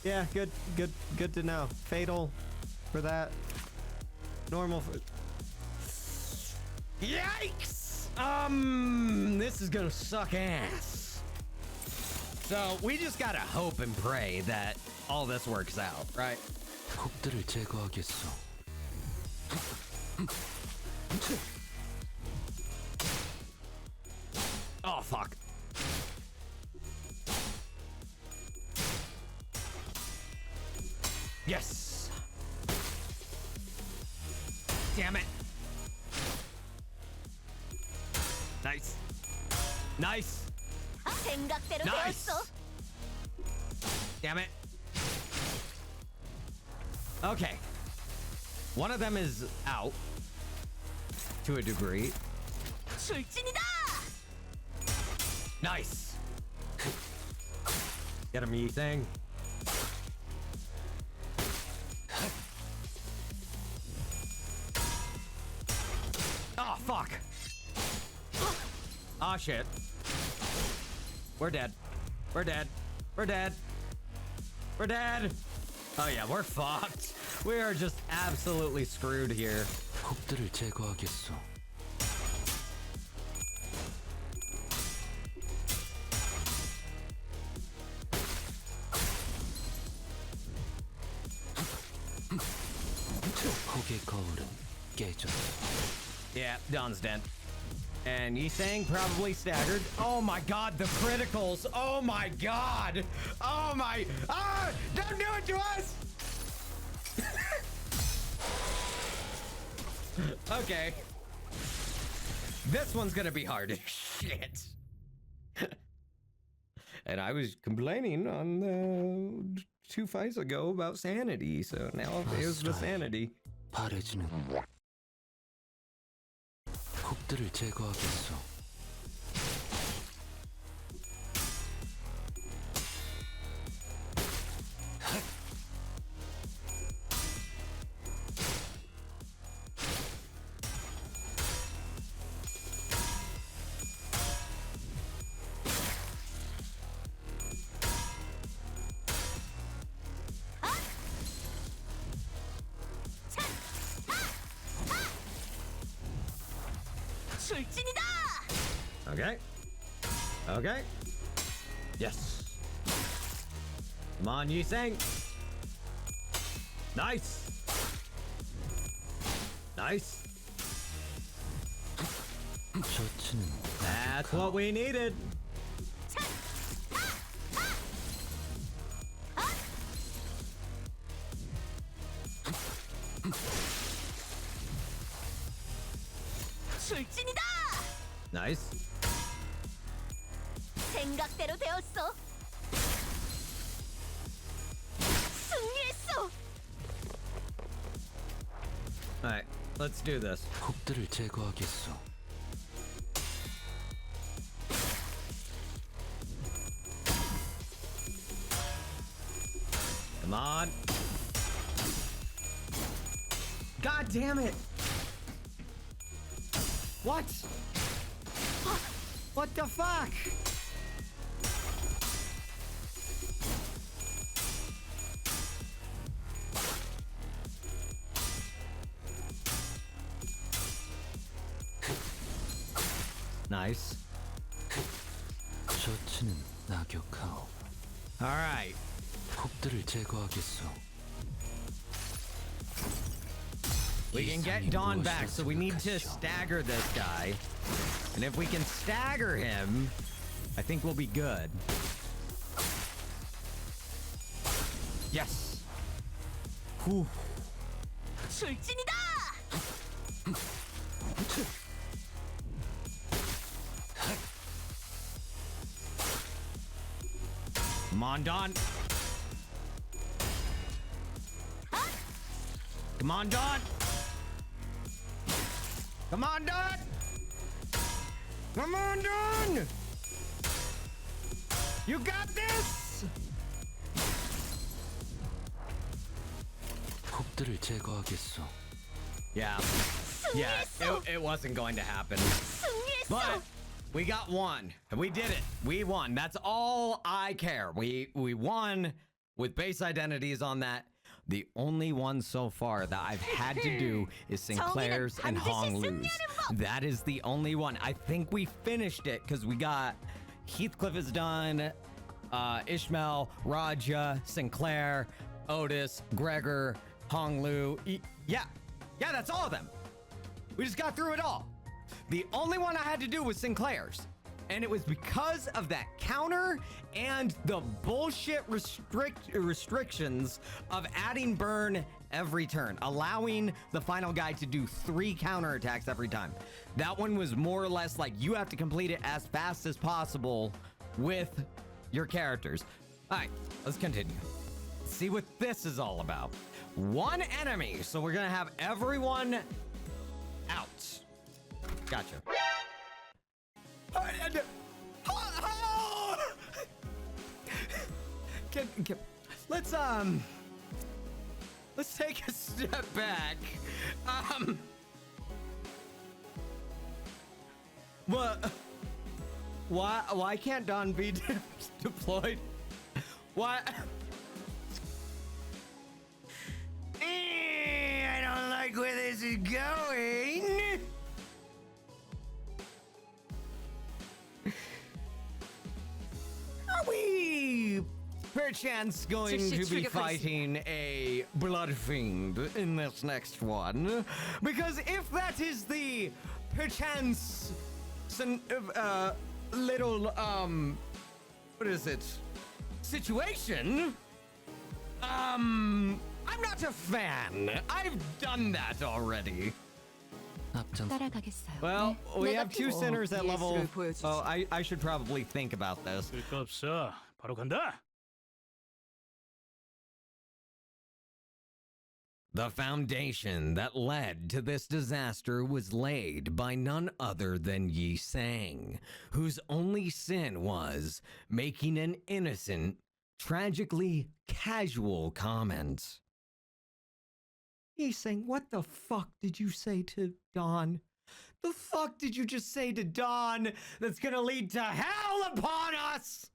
Yeah, good to know. Fatal for that. Normal for... Yikes! This is gonna suck ass. So, we just gotta hope and pray that all this works out, right? 곡들을 제거하겠어. Oh, fuck. Yes. Damn it. Nice. Nice. 생각대로 Nice. 되었어. Damn it. Okay. One of them is out to a degree. 출진이다. Nice. Get him, thing. Oh, fuck. Oh, shit. We're dead. We're dead. We're dead. We're dead. Oh, yeah, we're fucked. We are just absolutely screwed here. 곡들을 제거하겠어. 폭의 거울은 깨졌다. Yeah, Don's dead. And Yisang probably staggered. Oh my god, the criticals. Oh my god. Oh my. Ah! Don't do it to us! Okay. This one's gonna be hard as shit. And I was complaining on the 2 fights ago about sanity, so now here's the sanity. 바래지는 곡들을 제거하겠어. 출진이다. Okay. Okay. Yes. Come on, Yisang. Nice. Nice. 셔츠는 That's what we needed. 출진이다. Nice. 생각대로 되었어. 승리했어. All right, let's do this. 곡들을 제거하겠어. Come on. God damn it. What? What the fuck? Nice. 셔츠는 낙엽하오. All right. 곡들을 제거하겠어. We can get Dawn back, so we need to stagger this guy. And if we can stagger him, I think we'll be good. Yes. Whew. 출진이다. Come on, Dawn. Come on, Dawn. Come on, Dawn. Come on, Dawn. You got this! 폭들을 제거하겠소. Yeah. Yeah, it wasn't going to happen. But we got one. We did it. We won. That's all I care. We won with base identities on that. The only one so far that I've had to do is Sinclair's and Hong Lu's. That is the only one. I think we finished it because we got Heathcliff is done, Ishmael, Raja, Sinclair, Otis, Gregor, Hong Lu. Yeah, that's all of them. We just got through it all. The only one I had to do was Sinclair's. And it was because of that counter and the bullshit restrictions of adding burn every turn, allowing the final guy to do 3 counterattacks every time. That one was more or less like you have to complete it as fast as possible with your characters. All right, let's continue. See what this is all about. One enemy, so we're gonna have everyone out. Gotcha. Let's take a step back. Why can't Don be deployed? Why? I don't like where this is going. Are we perchance going to be fighting a blood fiend in this next one? Because if that is the perchance little what is it? Situation? I'm not a fan. I've done that already. 앞장. Well, we have 2 sinners at level. Oh, I should probably think about this. 쓸 거 없어. 바로 간다. The foundation that led to this disaster was laid by none other than Yi Sang, whose only sin was making an innocent, tragically casual comment. Yi Sang, what the fuck did you say to Dawn? The fuck did you just say to Dawn that's gonna lead to hell upon us?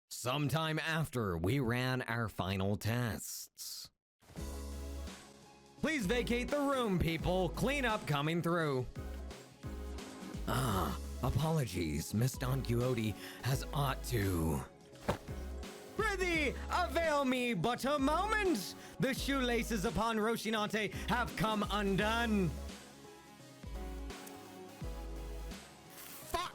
Sometime after we ran our final tests. Please vacate the room, people. Cleanup coming through. Apologies. Miss Don Quixote has ought to. Prithee, avail me but a moment. The shoelaces upon Rocinante have come undone. Fuck.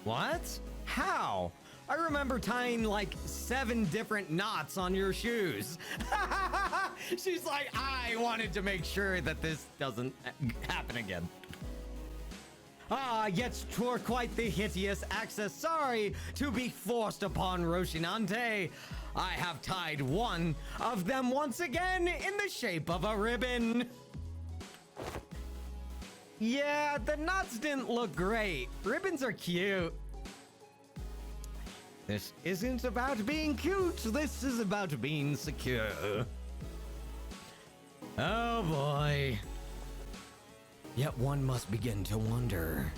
What? How? I remember tying like 7 different knots on your shoes. She's like, I wanted to make sure that this doesn't happen again. Yet 'twere quite the hideous accessory to be forced upon Rocinante. I have tied one of them once again in the shape of a ribbon. Yeah, the knots didn't look great. Ribbons are cute. This isn't about being cute. This is about being secure. Oh boy. Yet one must begin to wonder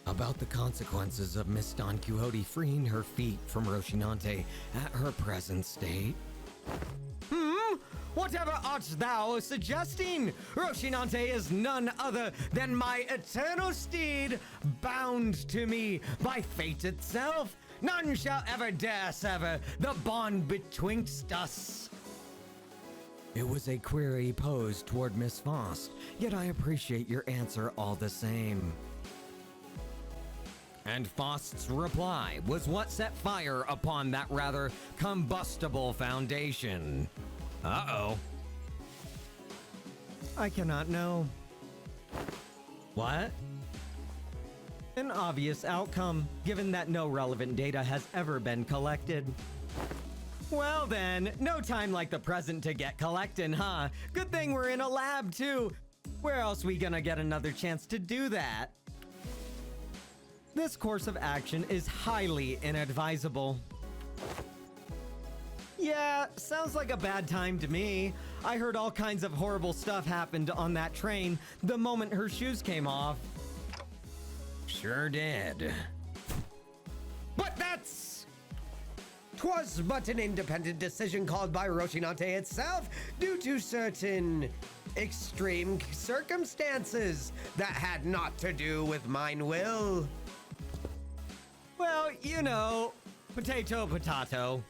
about the consequences of Miss Don Quixote freeing her feet from Rocinante at her present state. Whatever art thou suggesting? Rocinante is none other than my eternal steed, bound to me by fate itself. None shall ever dare sever the bond betwixt us. It was a query posed toward Miss Faust, yet I appreciate your answer all the same. And Faust's reply was what set fire upon that rather combustible foundation. Uh-oh. I cannot know. What? An obvious outcome, given that no relevant data has ever been collected. Well then, no time like the present to get collecting, huh? Good thing we're in a lab too. Where else we gonna get another chance to do that? This course of action is highly inadvisable. Yeah, sounds like a bad time to me. I heard all kinds of horrible stuff happened on that train the moment her shoes came off. Sure did. But 'twas but an independent decision called by Roshinante itself due to certain extreme circumstances that had naught to do with mine will. Well, you know, potato, potato.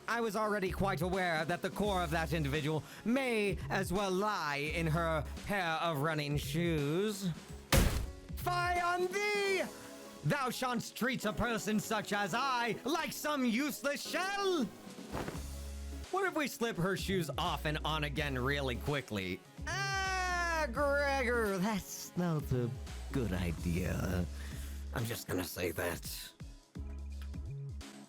I was already quite aware that the core of that individual may as well lie in her pair of running shoes. Fie on thee! Thou shan't treat a person such as I like some useless shell! What if we slip her shoes off and on again really quickly? Ah, Gregor, that's not a good idea. I'm just gonna say that.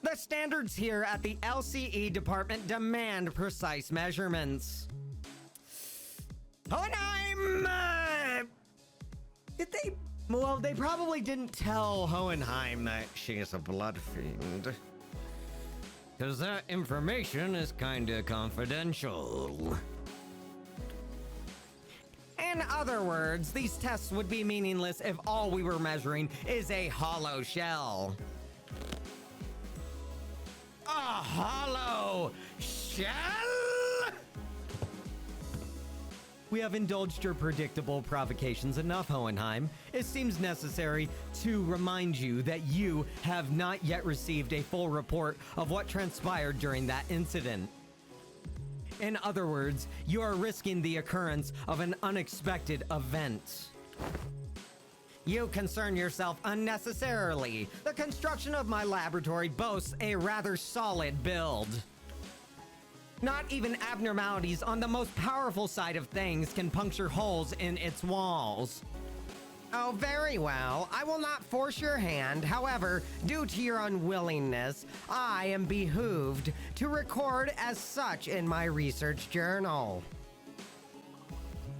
The standards here at the LCE department demand precise measurements. Hohenheim! Did they... Well, they probably didn't tell Hohenheim that she is a blood fiend. Because that information is kinda confidential. In other words, these tests would be meaningless if all we were measuring is a hollow shell. A hollow shell? We have indulged your predictable provocations enough, Hohenheim. It seems necessary to remind you that you have not yet received a full report of what transpired during that incident. In other words, you are risking the occurrence of an unexpected event. You concern yourself unnecessarily. The construction of my laboratory boasts a rather solid build. Not even abnormalities on the most powerful side of things can puncture holes in its walls. Oh, very well. I will not force your hand. However, due to your unwillingness, I am behooved to record as such in my research journal.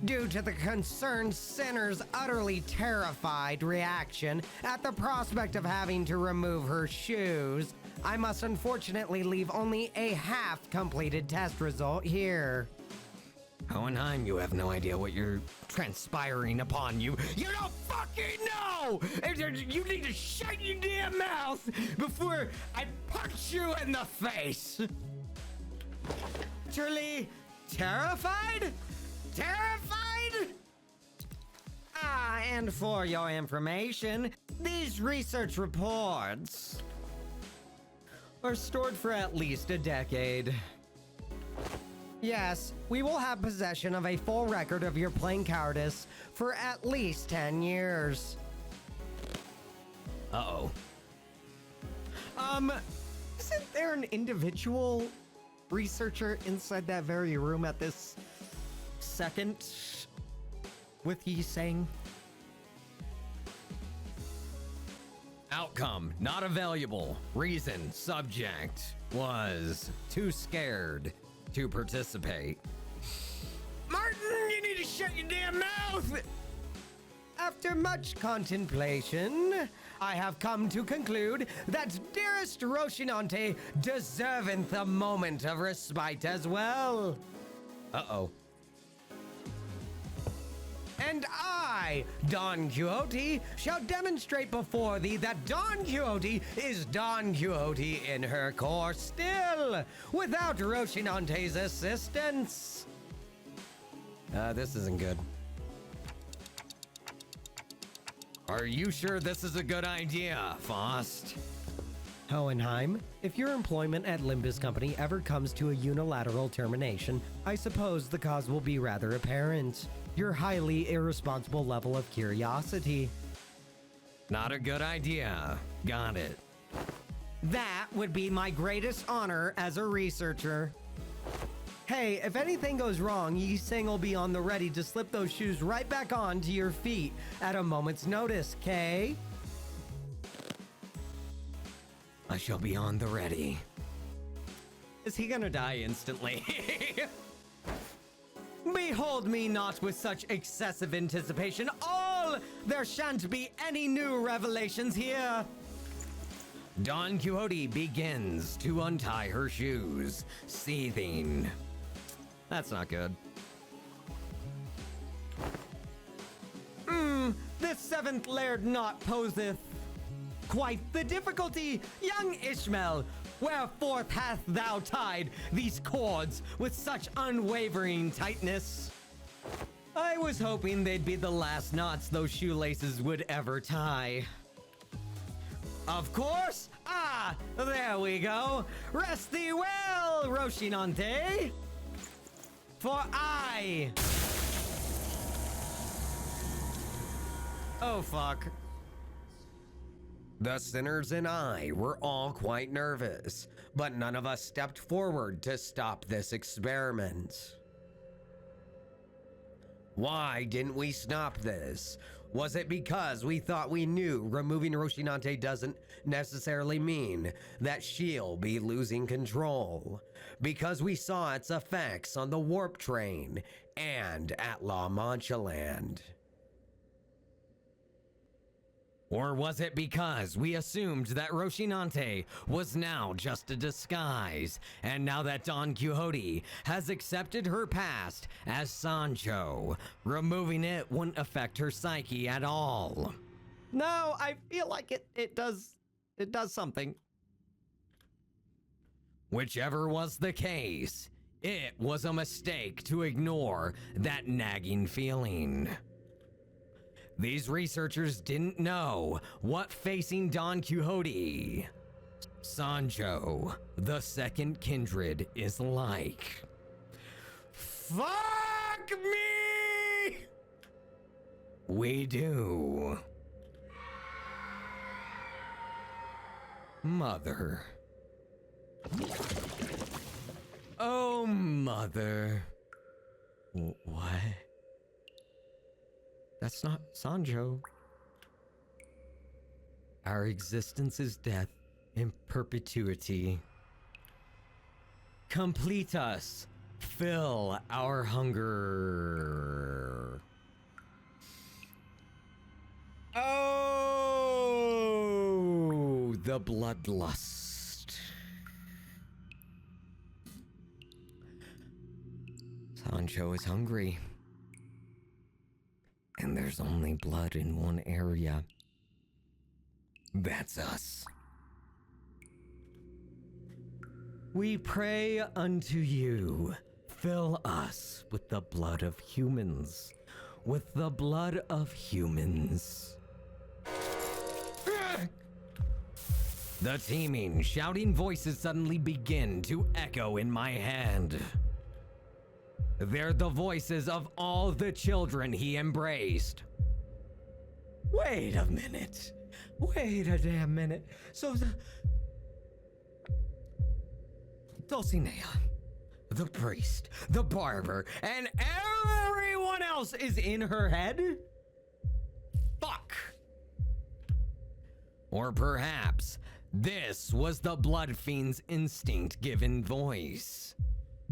Due to the concerned sinner's utterly terrified reaction at the prospect of having to remove her shoes, I must unfortunately leave only a half-completed test result here. Hohenheim, you have no idea what you're transpiring upon you. You don't fucking know! You need to shut your damn mouth before I punch you in the face! Truly terrified? Terrified? Ah, and for your information, these research reports are stored for at least a decade. Yes, we will have possession of a full record of your plain cowardice for at least 10 years. Uh-oh. Isn't there an individual researcher inside that very room at this second with Yi saying? Outcome, not available. Reason, subject, was too scared to participate. Martin, you need to shut your damn mouth! After much contemplation, I have come to conclude that dearest Roshinante deserveth a moment of respite as well. Uh-oh. And I, Don Quixote, shall demonstrate before thee that Don Quixote is Don Quixote in her core still, without Roshinante's assistance. This isn't good. Are you sure this is a good idea, Faust? Hohenheim, if your employment at Limbus Company ever comes to a unilateral termination, I suppose the cause will be rather apparent. Your highly irresponsible level of curiosity. Not a good idea. Got it. That would be my greatest honor as a researcher. Hey, if anything goes wrong, Yi Sang will be on the ready to slip those shoes right back onto your feet at a moment's notice, Kay? I shall be on the ready. Is he gonna die instantly? Behold me not with such excessive anticipation. All there shan't be any new revelations here. Don Quixote begins to untie her shoes, seething. That's not good. This seventh laird knot poseth quite the difficulty, young Ishmael. Wherefore hath thou tied these cords with such unwavering tightness? I was hoping they'd be the last knots those shoelaces would ever tie. Of course! Ah, there we go. Rest thee well, Roshinante. For I... Oh, fuck. The sinners and I were all quite nervous, but none of us stepped forward to stop this experiment. Why didn't we stop this? Was it because we thought we knew removing Roshinante doesn't necessarily mean that she'll be losing control? Because we saw its effects on the warp train and at La Mancha Land? Or was it because we assumed that Roshinante was now just a disguise, and now that Don Quixote has accepted her past as Sancho, removing it wouldn't affect her psyche at all? No, I feel like it does something. Whichever was the case, it was a mistake to ignore that nagging feeling. These researchers didn't know what facing Don Quixote, Sancho, the second kindred, is like. Fuck me! We do. Mother. Oh, Mother. What? That's not Sancho. Our existence is death in perpetuity. Complete us. Fill our hunger. Oh, the bloodlust. Sancho is hungry. And there's only blood in one area. That's us. We pray unto you. Fill us with the blood of humans. With the blood of humans. The teeming, shouting voices suddenly begin to echo in my head. They're the voices of all the children he embraced. Wait a minute. Wait a damn minute. So Dulcinea, the priest, the barber, and everyone else is in her head? Fuck. Or perhaps this was the blood fiend's instinct given voice,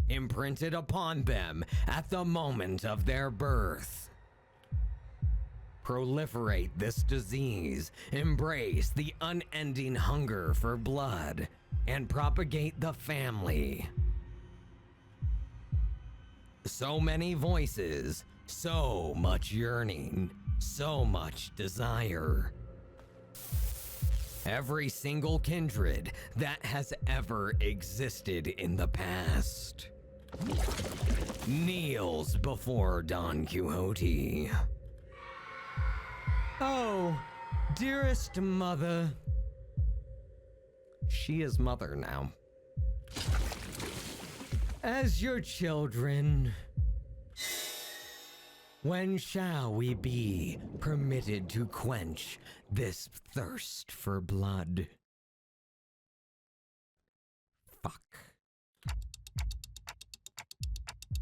imprinted upon them at the moment of their birth. Proliferate this disease, embrace the unending hunger for blood, and propagate the family. So many voices, so much yearning, so much desire. Every single kindred that has ever existed in the past kneels before Don Quixote. Oh, dearest mother. She is mother now. As your children, when shall we be permitted to quench this thirst for blood? Fuck.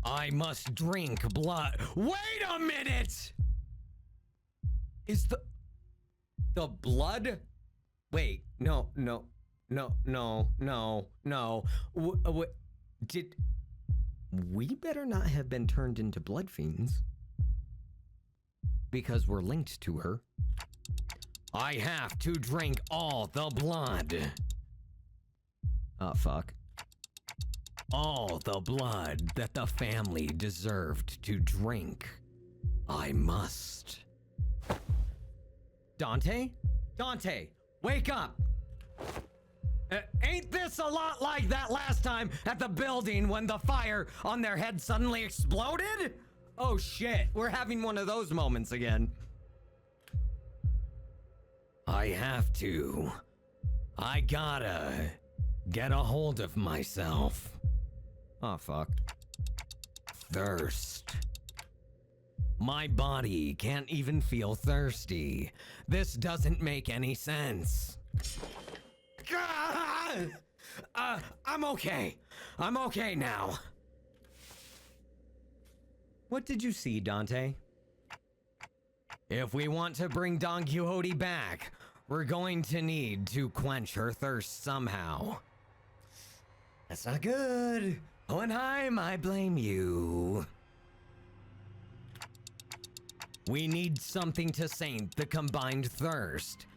I must drink blood. Wait a minute! Is the blood? Wait, no. we better not have been turned into blood fiends. Because we're linked to her. I have to drink all the blood. Oh, fuck. All the blood that the family deserved to drink. I must. Dante? Dante, wake up! Ain't this a lot like that last time at the building when the fire on their head suddenly exploded? Oh shit, we're having one of those moments again. I have to. I gotta get a hold of myself. Oh fuck. Thirst. My body can't even feel thirsty. This doesn't make any sense. I'm okay. I'm okay now. What did you see, Dante? If we want to bring Don Quixote back, we're going to need to quench her thirst somehow. That's not good. Hohenheim, I blame you. We need something to saint the combined thirst,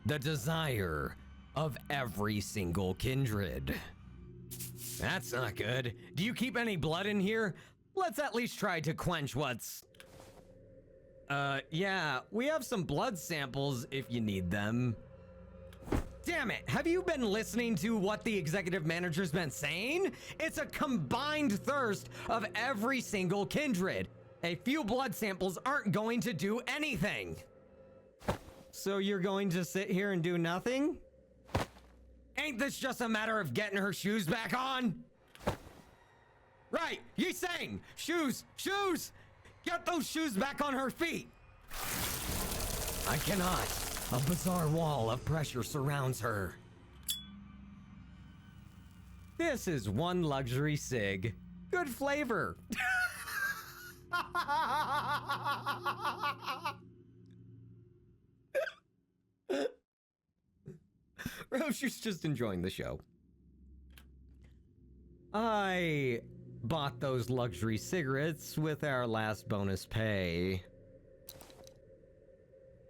the desire of every single kindred. That's not good. Do you keep any blood in here? Let's at least try to quench what's... yeah, we have some blood samples if you need them. Damn it, have you been listening to what the executive manager's been saying? It's a combined thirst of every single kindred. A few blood samples aren't going to do anything. So you're going to sit here and do nothing? Ain't this just a matter of getting her shoes back on? Right, you saying, shoes, shoes! Get those shoes back on her feet! I cannot. A bizarre wall of pressure surrounds her. This is one luxury cig. Good flavor. Roshu's just enjoying the show. I bought those luxury cigarettes with our last bonus pay.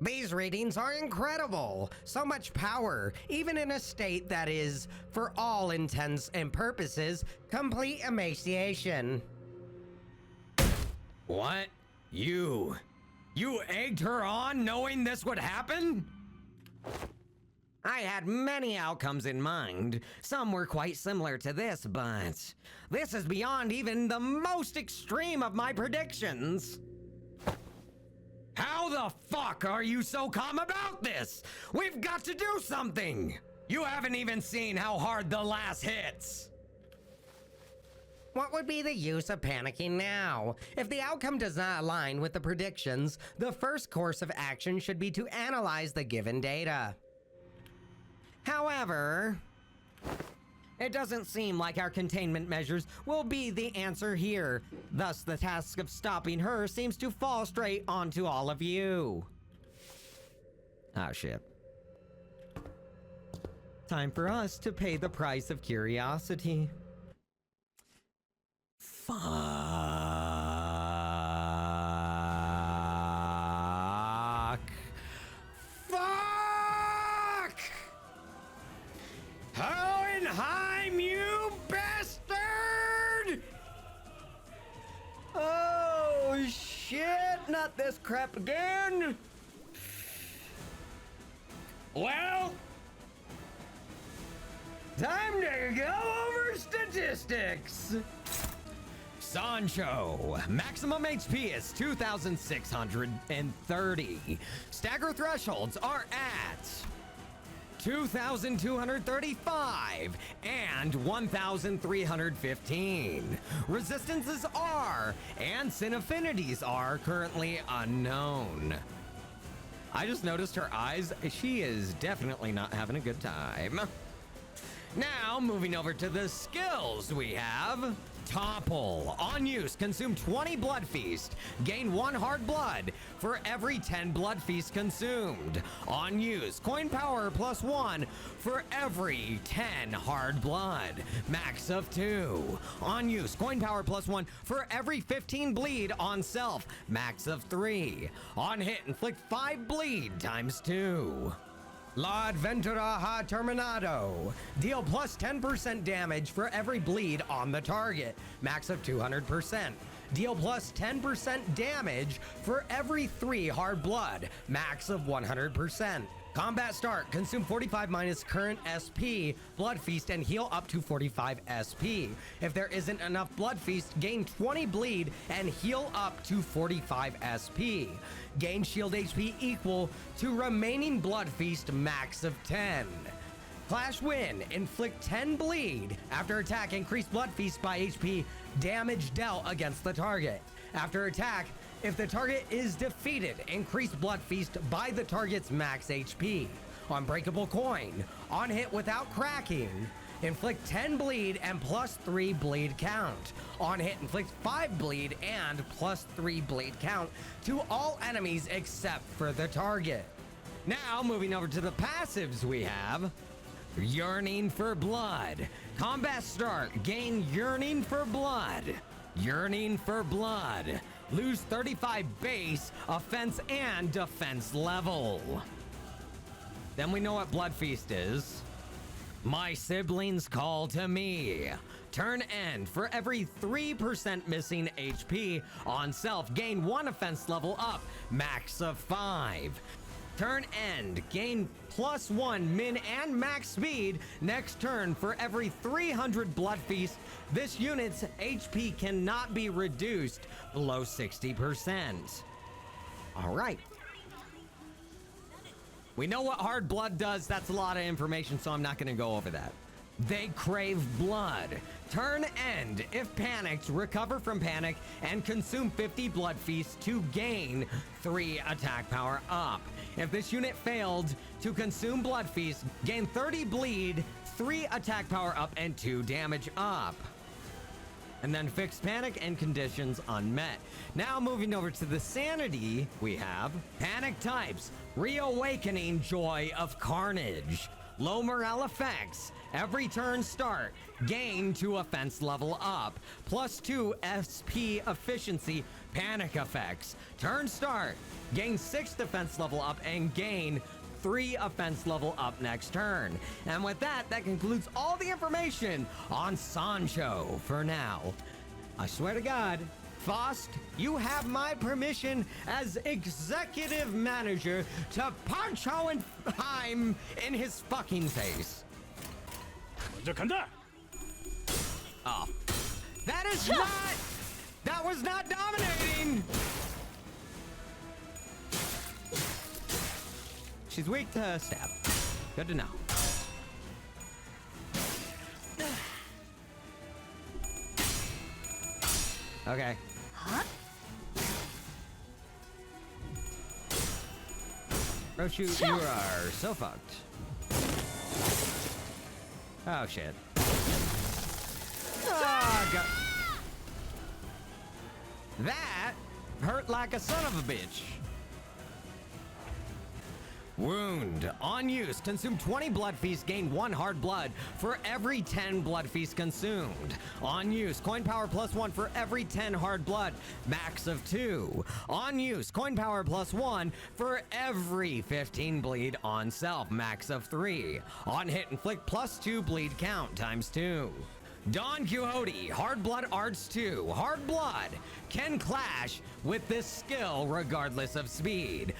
These readings are incredible. So much power, even in a state that is, for all intents and purposes, complete emaciation. What? You egged her on knowing this would happen? I had many outcomes in mind. Some were quite similar to this, but this is beyond even the most extreme of my predictions. How the fuck are you so calm about this? We've got to do something! You haven't even seen how hard the last hits! What would be the use of panicking now? If the outcome does not align with the predictions, the first course of action should be to analyze the given data. However, it doesn't seem like our containment measures will be the answer here. Thus, the task of stopping her seems to fall straight onto all of you. Ah, shit. Time for us to pay the price of curiosity. Fuck. Fuck! Hohenheim, you bastard! Oh, shit! Not this crap again! Well, time to go over statistics! Sancho, maximum HP is 2,630. Stagger thresholds are at 2,235 and 1,315. Resistances are and sin affinities are currently unknown. I just noticed her eyes. She is definitely not having a good time. Now, moving over to the skills we have. Topple. On use, consume 20 Blood Feast. Gain 1 Hard Blood for every 10 Blood Feast consumed. On use, coin power +1 for every 10 Hard Blood. Max of 2. On use, coin power +1 for every 15 bleed on self. Max of 3. On hit, inflict 5 bleed ×2. La Adventura ha Terminado. Deal plus 10% damage for every bleed on the target. Max of 200%. Deal plus 10% damage for every 3 hard blood. Max of 100%. Combat start. Consume 45 minus current SP, Blood Feast, and heal up to 45 SP. If there isn't enough Blood Feast, gain 20 bleed and heal up to 45 SP. Gain shield HP equal to remaining Blood Feast, max of 10. Clash win. Inflict 10 bleed. After attack, increase Blood Feast by HP damage dealt against the target. After attack, if the target is defeated, increase Blood Feast by the target's max HP. Unbreakable coin. On hit without cracking, inflict 10 bleed and +3 bleed count. On hit, inflict 5 bleed and +3 bleed count to all enemies except for the target. Now, moving over to the passives, we have Yearning for Blood. Combat start. Gain Yearning for Blood. Yearning for Blood. Lose 35 base, offense, and defense level. Then we know what Blood Feast is. My siblings call to me. Turn end. For every 3% missing HP on self, gain 1 offense level up, max of 5. Turn end. Gain +1 min and max speed next turn for every 300 Blood Feast. This unit's HP cannot be reduced below 60%. All right. We know what hard blood does. That's a lot of information, so I'm not going to go over that. They crave blood. Turn end. If panicked, recover from panic and consume 50 Blood Feasts to gain 3 attack power up. If this unit failed to consume Blood Feast, gain 30 bleed, 3 attack power up, and 2 damage up. And then fixed panic and conditions unmet. Now moving over to the sanity, we have panic types. Reawakening Joy of Carnage. Low morale effects. Every turn start, gain 2 offense level up. +2 SP efficiency panic effects. Turn start, gain 6 defense level up and gain 3 offense level up next turn. And with that, that concludes all the information on Sancho for now. I swear to God, Faust, you have my permission as executive manager to punch Hohenheim in his fucking face. 먼저 간다. Oh, that is not. That was not dominating. She's weak to stab. Good to know. Okay. Roshu, you are so fucked. Oh shit. Oh, God. That hurt like a son of a bitch. Wound. On use, consume 20 Blood Feasts, gain 1 hard blood for every 10 Blood Feasts consumed. On use, coin power +1 for every 10 hard blood, max of 2. On use, coin power +1 for every 15 bleed on self, max of 3. On hit, inflict +2 bleed count ×2. Don Quixote, Hard Blood Arts 2. Hard Blood can clash with this skill regardless of speed.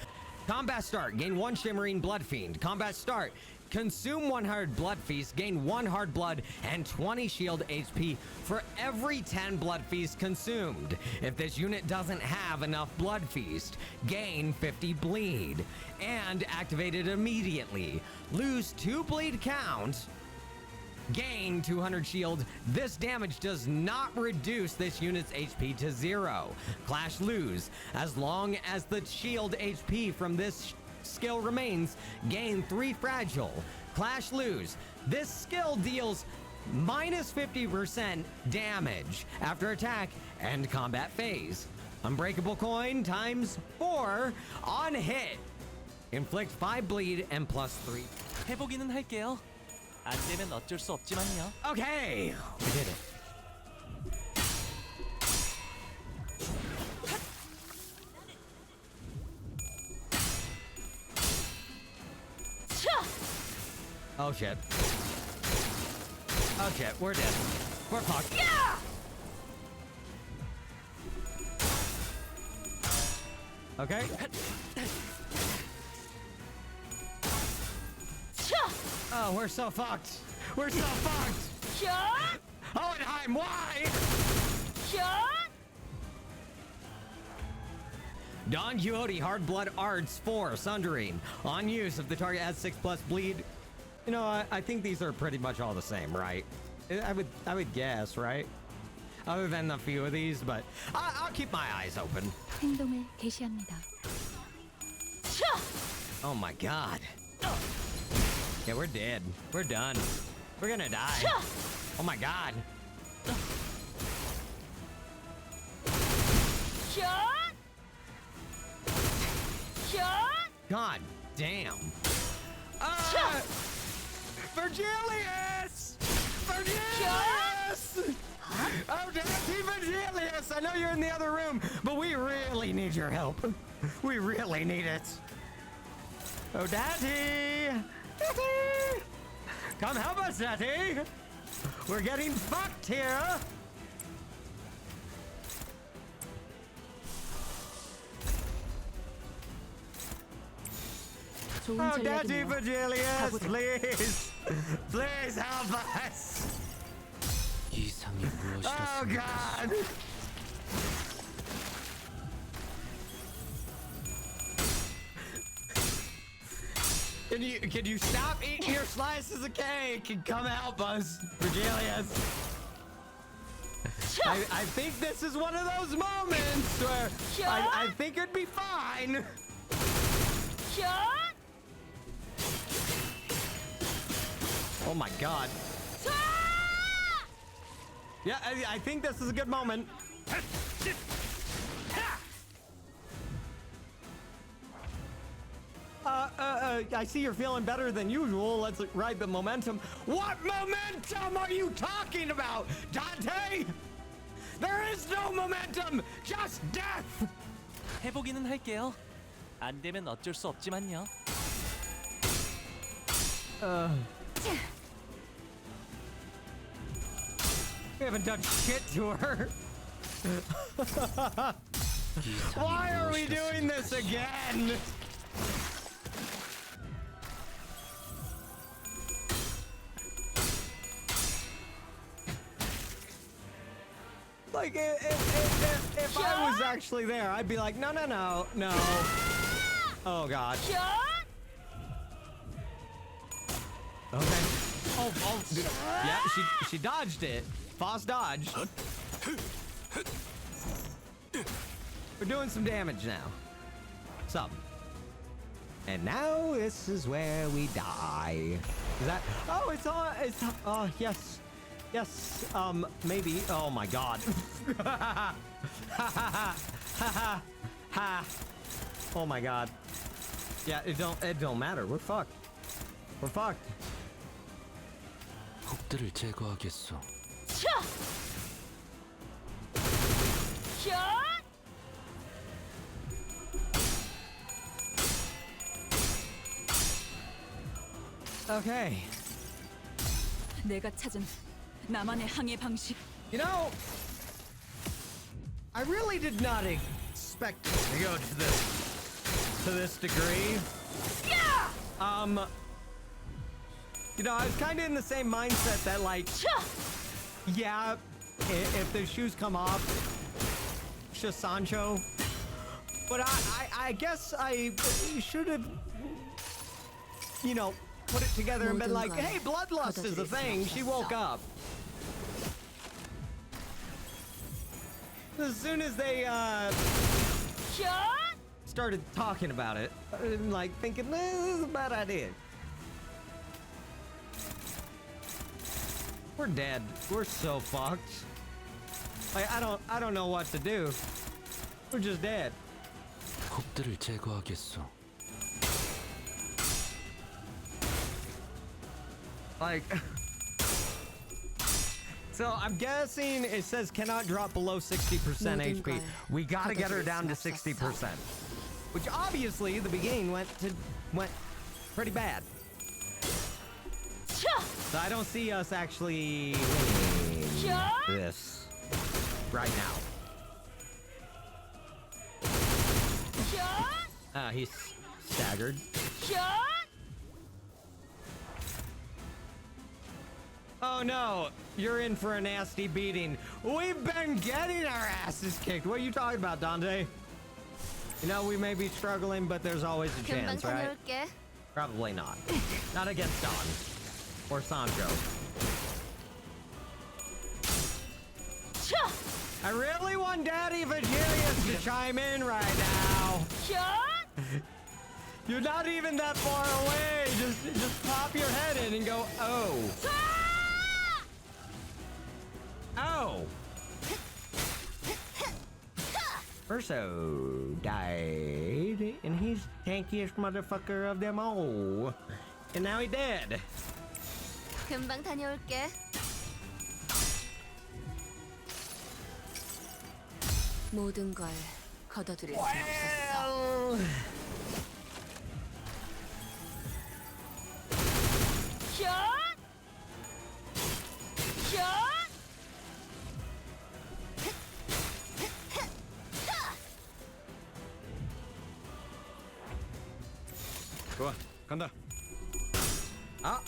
Combat start, gain 1 Shimmering Blood Fiend. Combat start, consume 1 hard Blood Feast, gain 1 hard blood and 20 shield HP for every 10 Blood Feasts consumed. If this unit doesn't have enough Blood Feast, gain 50 bleed and activate it immediately. Lose 2 bleed count. Gain 200 shield. This damage does not reduce this unit's HP to 0. Clash lose. As long as the shield HP from this skill remains, gain 3 fragile. Clash lose. This skill deals minus 50% damage after attack and combat phase. Unbreakable coin times 4 on hit. Inflict 5 bleed and plus 3. 해보기는 할게요. 안 되면 어쩔 수 없지만요. Okay, we did it. Oh shit. Oh shit, we're dead. We're fucked. 야! Okay. Oh, we're so fucked. We're so fucked. 야! Hohenheim, why? 야! Don Quixote Hard Blood Arts 4 Sundering. On use, if the target has 6+ bleed. You know, I think these are pretty much all the same, right? I would guess, right? Other than a few of these, but I'll keep my eyes open. 행동을 개시합니다. Oh my god. Yeah, we're dead. We're done. We're gonna die. Oh my god. 야! 야! God damn. Virgilius! Virgilius! Oh, Daddy Virgilius! I know you're in the other room, but we really need your help. We really need it. Oh, Daddy! Daddy! Come help us, Daddy! We're getting fucked here! 좋은 Oh, Daddy 전략이네요. Virgilius, please! Please help us! 이상이 Oh, 무엇이었습니까? God! Can you stop eating your slices of cake and come help us, Virgilius? I think this is one of those moments where I think it'd be fine. 야! Oh my god. Yeah, I think this is a good moment. I see you're feeling better than usual. Let's ride the momentum. What momentum are you talking about, Dante? There is no momentum, just death. 해보기는 할게요. 안 되면 어쩔 수 없지만요. We haven't done shit to her. Why are we doing this again? Like, if I was actually there, I'd be like, no. Oh, God. 야! Okay. Oh, dude. Yeah, she dodged it. Foss dodged. We're doing some damage now. Some. And now this is where we die. Is that? Oh, it's on. It's. Oh, yes. Yes. Maybe. Oh my God. Oh my God. Yeah. It don't matter. We're fucked. We're fucked. 혹들을 제거하겠소. 야! Okay. 내가 찾은 나만의 항해 방식. You know, I really did not expect it to go to this degree. 야! You know, I was kind of in the same mindset that, like, yeah, if the shoes come off, it's just Sancho. But I guess I should have, you know, put it together and been like, hey, bloodlust is a thing. She woke up. As soon as they 야! started talking about it, I'm like thinking, this is a bad idea. We're dead. We're so fucked. Like, I don't know what to do. We're just dead. 홉들을 제거하겠소. Like, so I'm guessing it says cannot drop below 60% HP. We gotta get her down to 60%, which obviously the beginning went pretty bad. So I don't see us actually winning this right now. He's staggered. Oh no, you're in for a nasty beating. We've been getting our asses kicked. What are you talking about, Dante? You know, we may be struggling, but there's always a chance, right? Probably not. Not against Don. Or Sancho. I really want Daddy Vegilius to chime in right now. You're not even that far away. Just pop your head in and go, oh. Oh. Urso died, and he's tankiest motherfucker of them all. And now he dead. 금방 다녀올게. 모든 걸 거둬들일 수 없었어. 좋아, 간다. 아.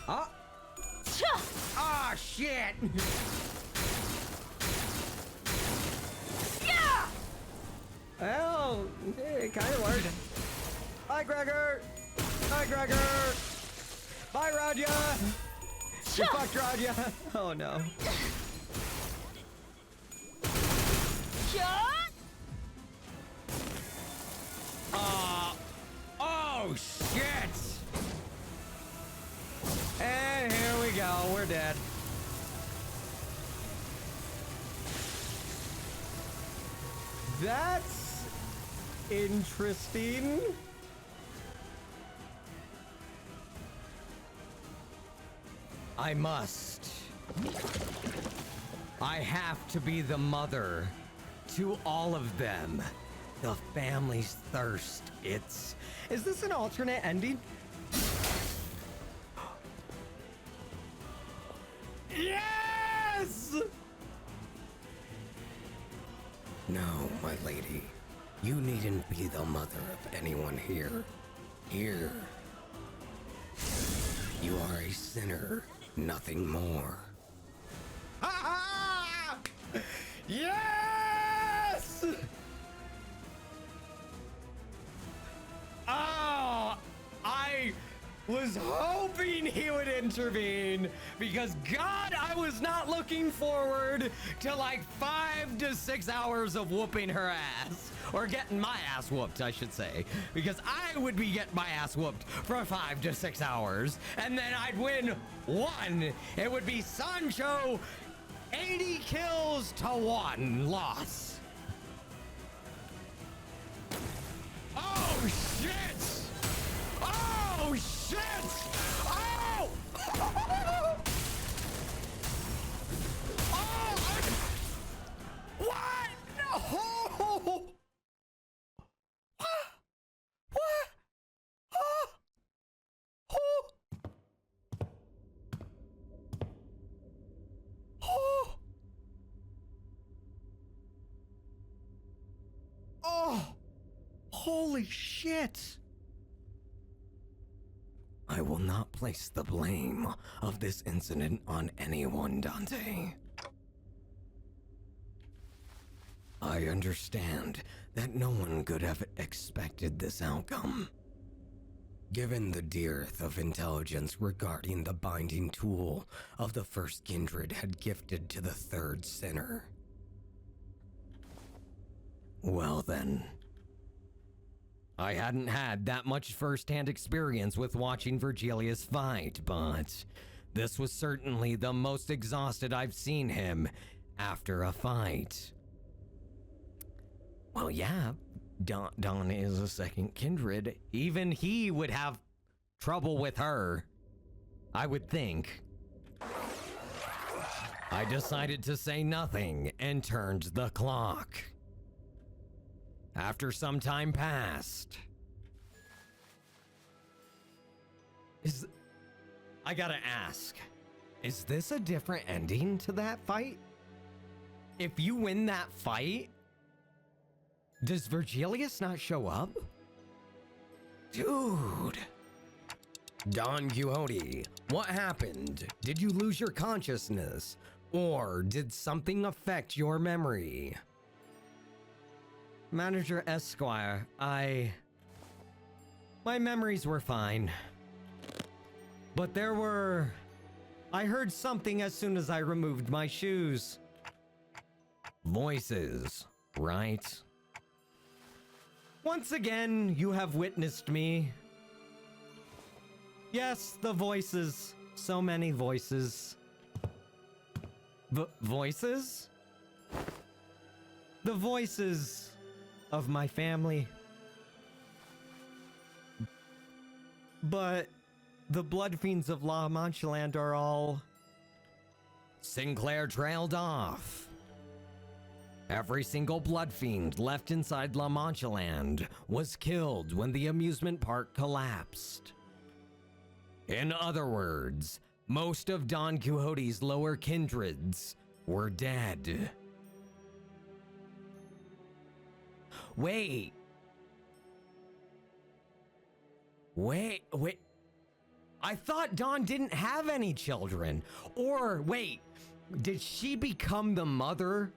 아. Ah, shit. Well, it kind of worked. Bye, Gregor. Bye, Gregor. Bye, Raja. You fucked Raja. Oh, no. Oh, shit. And here we go. We're dead. That's interesting. I must. I have to be the mother to all of them. The family's thirst. Is this an alternate ending? Yes! No, my lady. You needn't be the mother of anyone here. Here. You are a sinner, nothing more. Ha ha! Yes! Oh, I was hoping he would intervene because, God, I was not looking forward to like 5 to 6 hours of whooping her ass. Or getting my ass whooped, I should say. Because I would be getting my ass whooped for 5 to 6 hours. And then I'd win 1. It would be Sancho 80 kills to 1 loss. Oh, shit! Oh, shit! Oh! What? No! Oh! Holy shit! I will not place the blame of this incident on anyone, Dante. I understand that no one could have expected this outcome. Given the dearth of intelligence regarding the binding tool of the first kindred had gifted to the third sinner. Well then. I hadn't had that much first-hand experience with watching Virgilius fight, but This was certainly the most exhausted I've seen him after a fight. Well, yeah, Don is a second kindred. Even he would have trouble with her, I would think. I decided to say nothing and turned the clock. After some time passed, I gotta ask, is this a different ending to that fight? If you win that fight, does Virgilius not show up? Dude. Don Quixote, what happened? Did you lose your consciousness? Or did something affect your memory? Manager Esquire, my memories were fine. But I heard something as soon as I removed my shoes. Voices, right? Once again, you have witnessed me. Yes, the voices. So many voices. Voices? The voices of my family. But the blood fiends of La Mancheland are all... Sinclair trailed off. Every single blood fiend left inside La Mancheland was killed when the amusement park collapsed. In other words, most of Don Quixote's lower kindreds were dead. Wait. I thought Don didn't have any children. Or wait, did she become the mother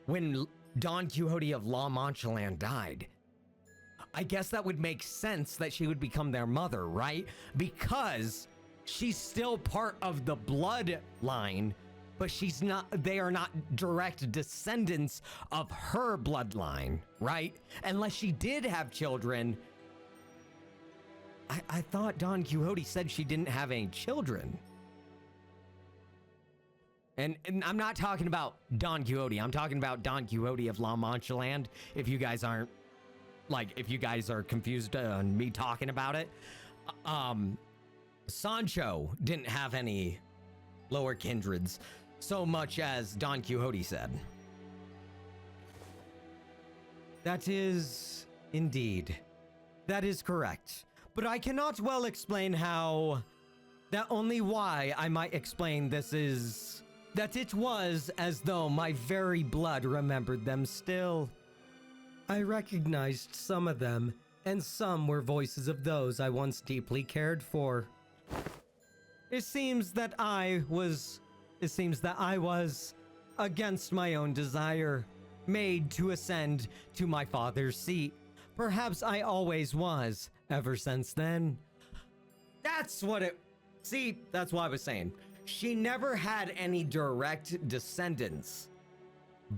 when Don Quixote of La Mancheland died? I guess that would make sense that she would become their mother, right? Because she's still part of the bloodline, but they are not direct descendants of her bloodline, right? Unless she did have children. I thought Don Quixote said she didn't have any children. And I'm not talking about Don Quixote. I'm talking about Don Quixote of La Mancheland. If you guys are confused on me talking about it. Sancho didn't have any lower kindreds so much as Don Quixote said. That is indeed. That is correct. But I cannot well explain how. That only why I might explain this is that it was as though my very blood remembered them still. I recognized some of them, and some were voices of those I once deeply cared for. It seems that I was, against my own desire, made to ascend to my father's seat. Perhaps I always was, ever since then. That's what I was saying. She never had any direct descendants,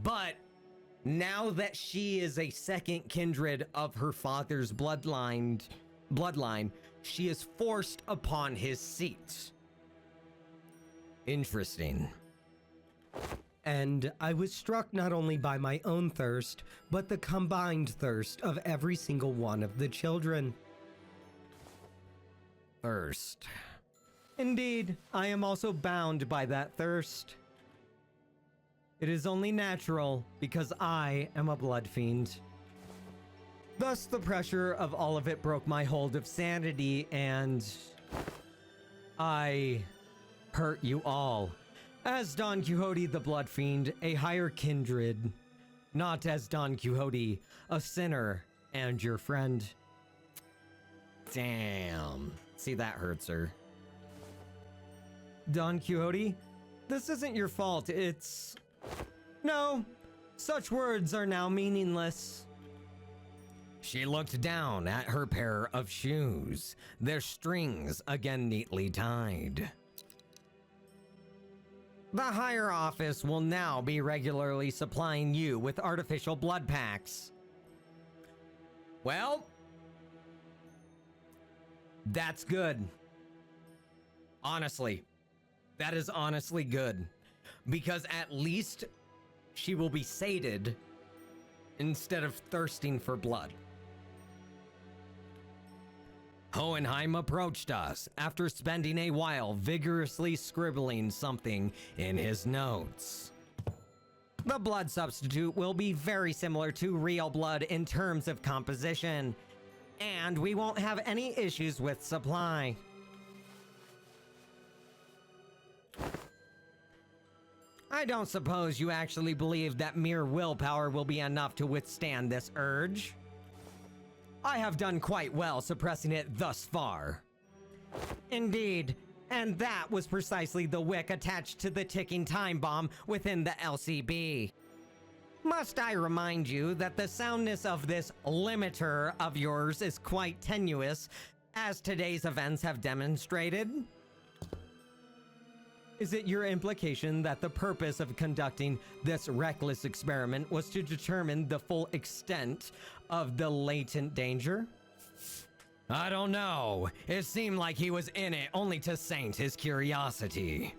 but now that she is a second kindred of her father's bloodline, she is forced upon his seat. Interesting. And I was struck not only by my own thirst, but the combined thirst of every single one of the children. Thirst. Indeed, I am also bound by that thirst. It is only natural because I am a blood fiend. Thus, the pressure of all of it broke my hold of sanity, and I hurt you all. As Don Quixote the Blood Fiend, a higher kindred, not as Don Quixote, a sinner and your friend. Damn. See, that hurts her. Don Quixote, this isn't your fault, it's... No, such words are now meaningless. She looked down at her pair of shoes, their strings again neatly tied. The higher office will now be regularly supplying you with artificial blood packs. Well, that's good. Honestly, That is honestly good. Because at least she will be sated instead of thirsting for blood. Hohenheim approached us after spending a while vigorously scribbling something in his notes. The blood substitute will be very similar to real blood in terms of composition, and we won't have any issues with supply. I don't suppose you actually believe that mere willpower will be enough to withstand this urge. I have done quite well suppressing it thus far. Indeed, and that was precisely the wick attached to the ticking time bomb within the LCB. Must I remind you that the soundness of this limiter of yours is quite tenuous, as today's events have demonstrated? Is it your implication that the purpose of conducting this reckless experiment was to determine the full extent of the latent danger? I don't know. It seemed like he was in it only to saint his curiosity.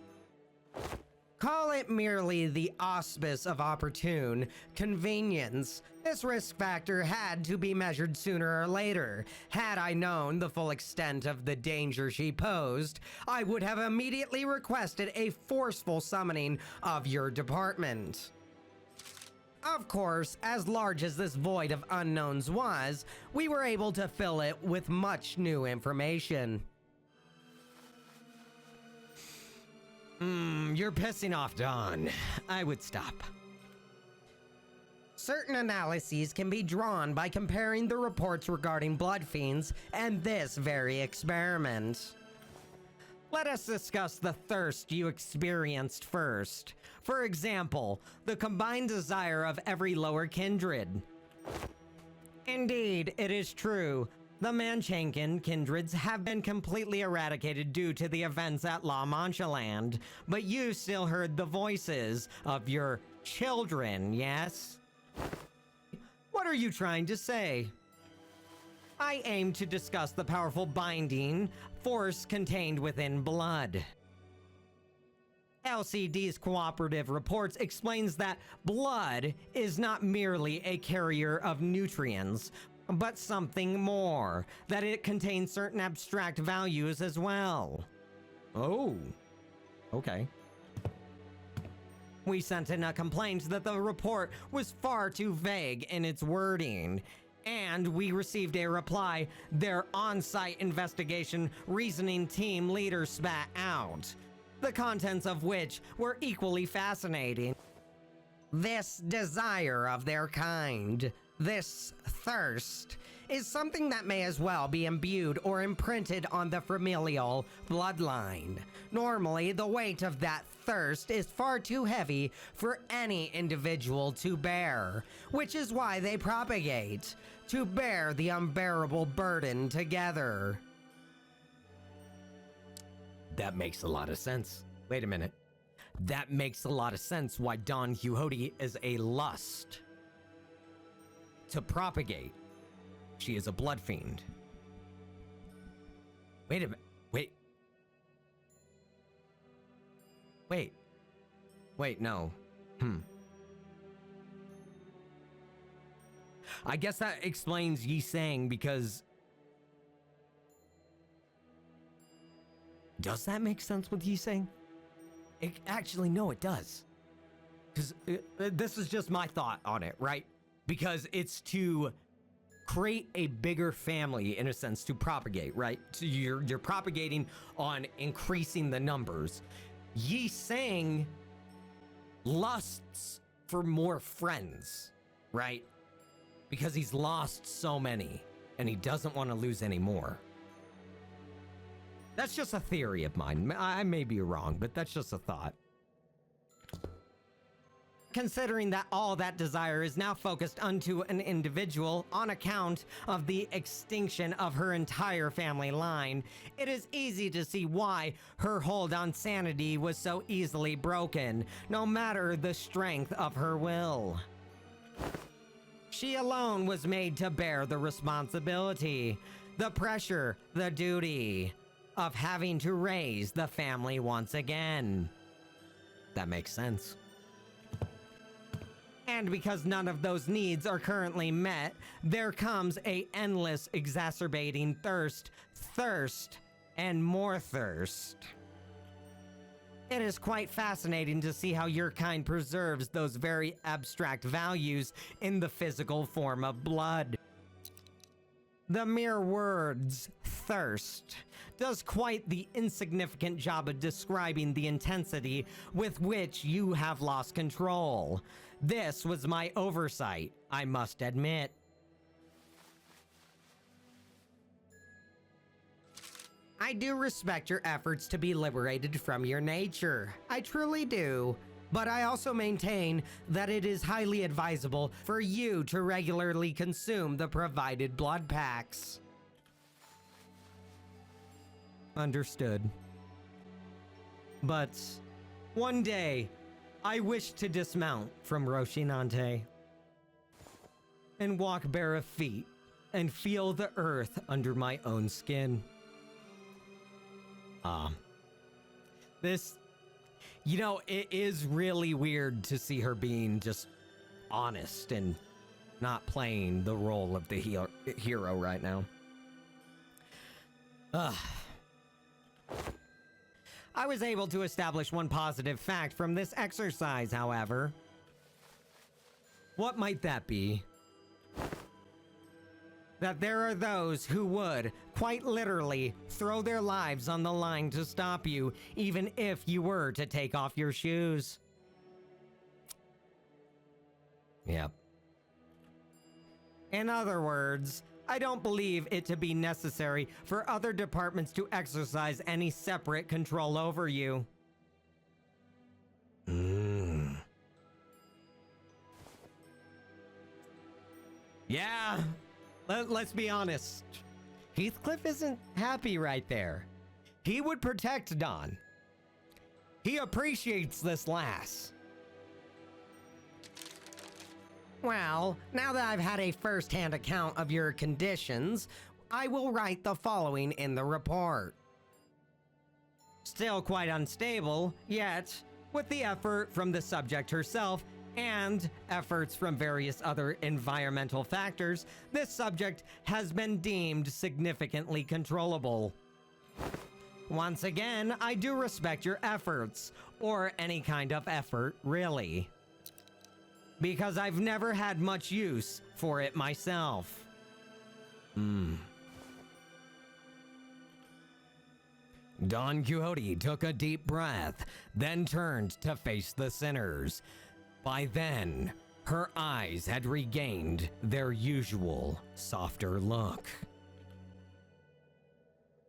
Call it merely the auspice of opportune convenience. This risk factor had to be measured sooner or later. Had I known the full extent of the danger she posed, I would have immediately requested a forceful summoning of your department. Of course, as large as this void of unknowns was, we were able to fill it with much new information. You're pissing off Dawn. I would stop. Certain analyses can be drawn by comparing the reports regarding blood fiends and this very experiment. Let us discuss the thirst you experienced first. For example, the combined desire of every lower kindred. Indeed, it is true. The Manchankin kindreds have been completely eradicated due to the events at La Mancha Land, but you still heard the voices of your children, yes? What are you trying to say? I aim to discuss the powerful binding force contained within blood. LCD's cooperative reports explains that blood is not merely a carrier of nutrients, but something more, that it contains certain abstract values as well. Oh, okay. We sent in a complaint that the report was far too vague in its wording, and we received a reply their on-site investigation reasoning team leader spat out, the contents of which were equally fascinating. This desire of their kind, this thirst, is something that may as well be imbued or imprinted on the familial bloodline. Normally, the weight of that thirst is far too heavy for any individual to bear, which is why they propagate, to bear the unbearable burden together. That makes a lot of sense. Wait a minute. That makes a lot of sense why Don Quixote is a lust. To propagate, she is a blood fiend. Wait a minute. Wait, no. I guess that explains Yi Sang, because... Does that make sense with Yi Sang? Actually, no, it does. Because this is just my thought on it, right? Because it's to create a bigger family, in a sense, to propagate, right? So you're propagating on increasing the numbers. Yi Sang lusts for more friends, right? Because he's lost so many, and he doesn't want to lose any more. That's just a theory of mine. I may be wrong, but that's just a thought. Considering that all that desire is now focused onto an individual on account of the extinction of her entire family line, it is easy to see why her hold on sanity was so easily broken, no matter the strength of her will. She alone was made to bear the responsibility, the pressure, the duty of having to raise the family once again. That makes sense. And because none of those needs are currently met, there comes a endless exacerbating thirst, and more thirst. It is quite fascinating to see how your kind preserves those very abstract values in the physical form of blood. The mere words, thirst, does quite the insignificant job of describing the intensity with which you have lost control. This was my oversight, I must admit. I do respect your efforts to be liberated from your nature. I truly do. But I also maintain that it is highly advisable for you to regularly consume the provided blood packs. Understood. But one day, I wish to dismount from Rocinante and walk bare of feet and feel the earth under my own skin. This, you know, it is really weird to see her being just honest and not playing the role of the hero right now. I was able to establish one positive fact from this exercise, however. What might that be? That there are those who would, quite literally, throw their lives on the line to stop you, even if you were to take off your shoes. Yep. In other words, I don't believe it to be necessary for other departments to exercise any separate control over you. Yeah. Let's be honest. Heathcliff isn't happy right there. He would protect Dawn. He appreciates this lass. Well, now that I've had a first-hand account of your conditions, I will write the following in the report. Still quite unstable, yet, with the effort from the subject herself, and efforts from various other environmental factors, this subject has been deemed significantly controllable. Once again, I do respect your efforts, or any kind of effort, really. Because I've never had much use for it myself. Don Quixote took a deep breath, then turned to face the sinners. By then, her eyes had regained their usual softer look.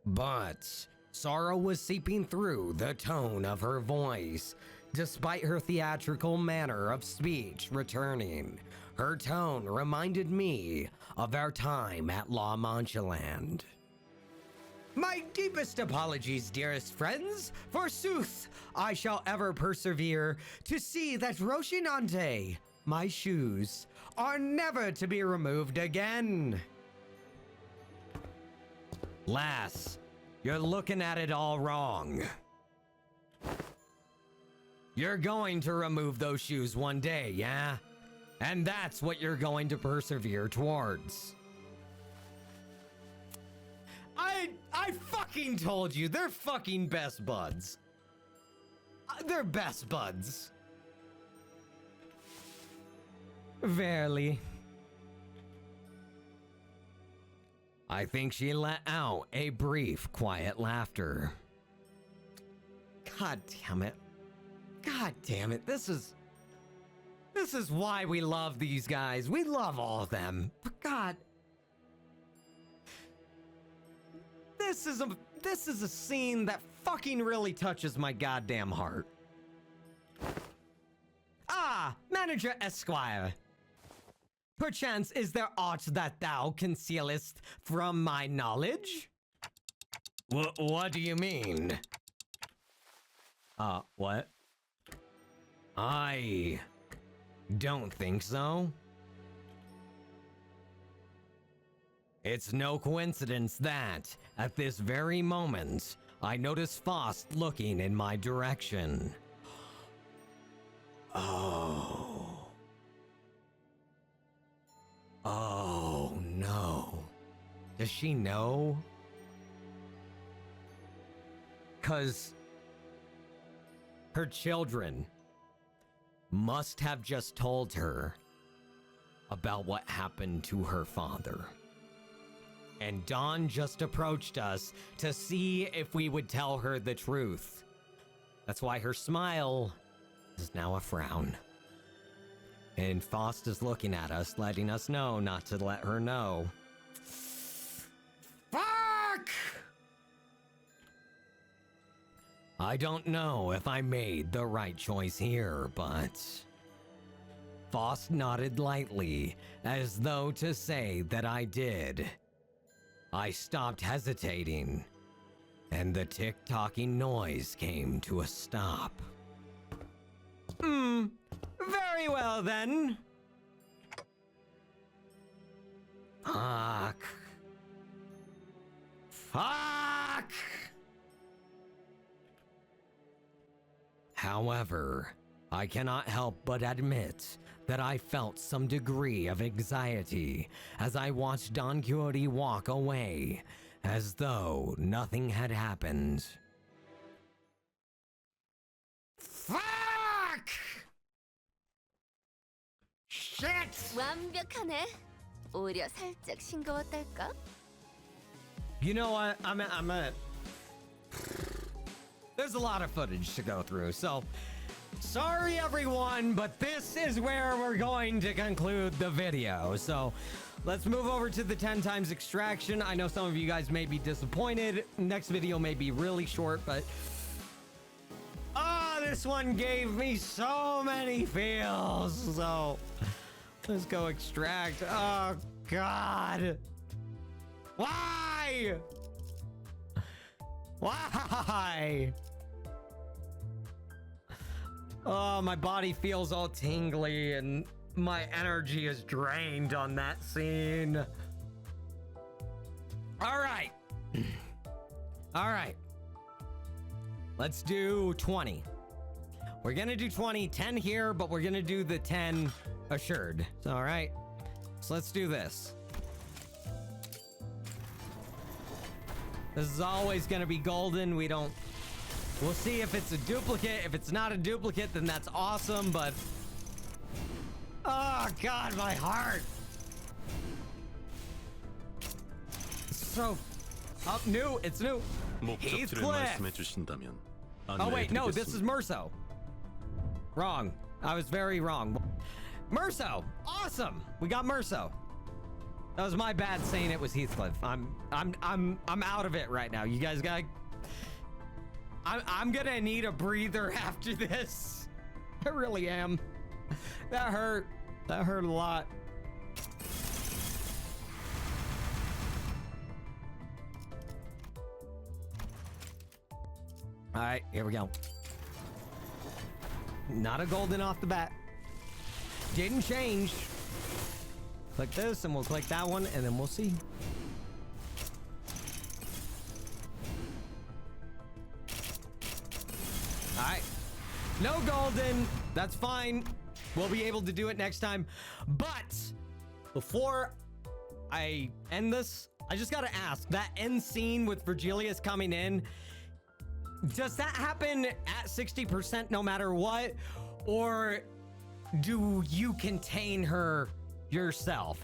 But sorrow was seeping through the tone of her voice. Despite her theatrical manner of speech returning, her tone reminded me of our time at La Manchaland. My deepest apologies, dearest friends. Forsooth, I shall ever persevere to see that Rocinante, my shoes, are never to be removed again. Lass, you're looking at it all wrong. You're going to remove those shoes one day, yeah? And that's what you're going to persevere towards. I fucking told you, they're fucking best buds. They're best buds. Verily. I think she let out a brief, quiet laughter. God damn it. God damn it. This is why we love these guys. We love all of them. But God. This is a scene that fucking really touches my goddamn heart. Ah, Manager Esquire. Perchance is there aught that thou concealest from my knowledge? What do you mean? What? I don't think so. It's no coincidence that, at this very moment, I noticed Faust looking in my direction. Oh. Oh no. Does she know? 'Cause her children must have just told her about what happened to her father. And Dawn just approached us to see if we would tell her the truth. That's why her smile is now a frown. And Faust is looking at us, letting us know not to let her know. Fuck! I don't know if I made the right choice here, but Faust nodded lightly, as though to say that I did. I stopped hesitating, and the tick-tocking noise came to a stop. Very well then. Fuck. Fuck! However, I cannot help but admit that I felt some degree of anxiety as I watched Don Quixote walk away, as though nothing had happened. Fuck! Shit! 완벽하네. 오히려 살짝 싱거웠달까? You know what? There's a lot of footage to go through, so sorry everyone, but this is where we're going to conclude the video. So let's move over to the 10 times extraction. I know some of you guys may be disappointed. Next video may be really short, but this one gave me so many feels. So let's go extract. Oh God. Why? Why? Oh, my body feels all tingly and my energy is drained on that scene. All right. All right. Let's do 20. We're gonna do 20, 10 here, but we're gonna do the 10 assured. All right. So let's do this. This is always gonna be golden. We'll see if it's a duplicate. If it's not a duplicate, then that's awesome, but oh God, my heart. So new, it's new. Heathcliff. Oh wait, no, this is Merso. Wrong. I was very wrong. Merso, awesome. We got Merso. That was my bad saying it was Heathcliff. I'm out of it right now. You guys got. I'm gonna need a breather after this. I really am. That hurt. That hurt a lot. All right, here we go. Not a golden off the bat. Didn't change. Click this and we'll click that one and then we'll see. All right. No golden. That's fine. We'll be able to do it next time. But before I end this, I just got to ask, that end scene with Virgilius coming in, does that happen at 60% no matter what? Or do you contain her yourself?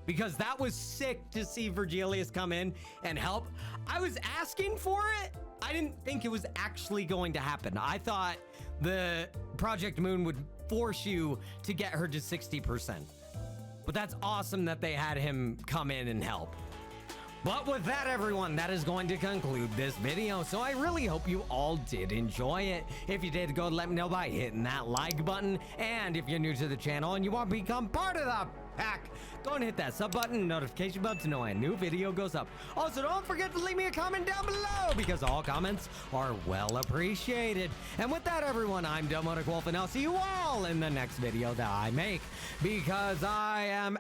Because that was sick to see Virgilius come in and help. I was asking for it. I didn't think it was actually going to happen. I thought the Project Moon would force you to get her to 60%. But that's awesome that they had him come in and help. But with that, everyone, that is going to conclude this video. So I really hope you all did enjoy it. If you did, go let me know by hitting that like button. And if you're new to the channel and you want to become part of the pack, go and hit that sub button, notification bell to know when a new video goes up. Also, don't forget to leave me a comment down below because all comments are well appreciated. And with that, everyone, I'm DemoonicWolf, and I'll see you all in the next video that I make because I am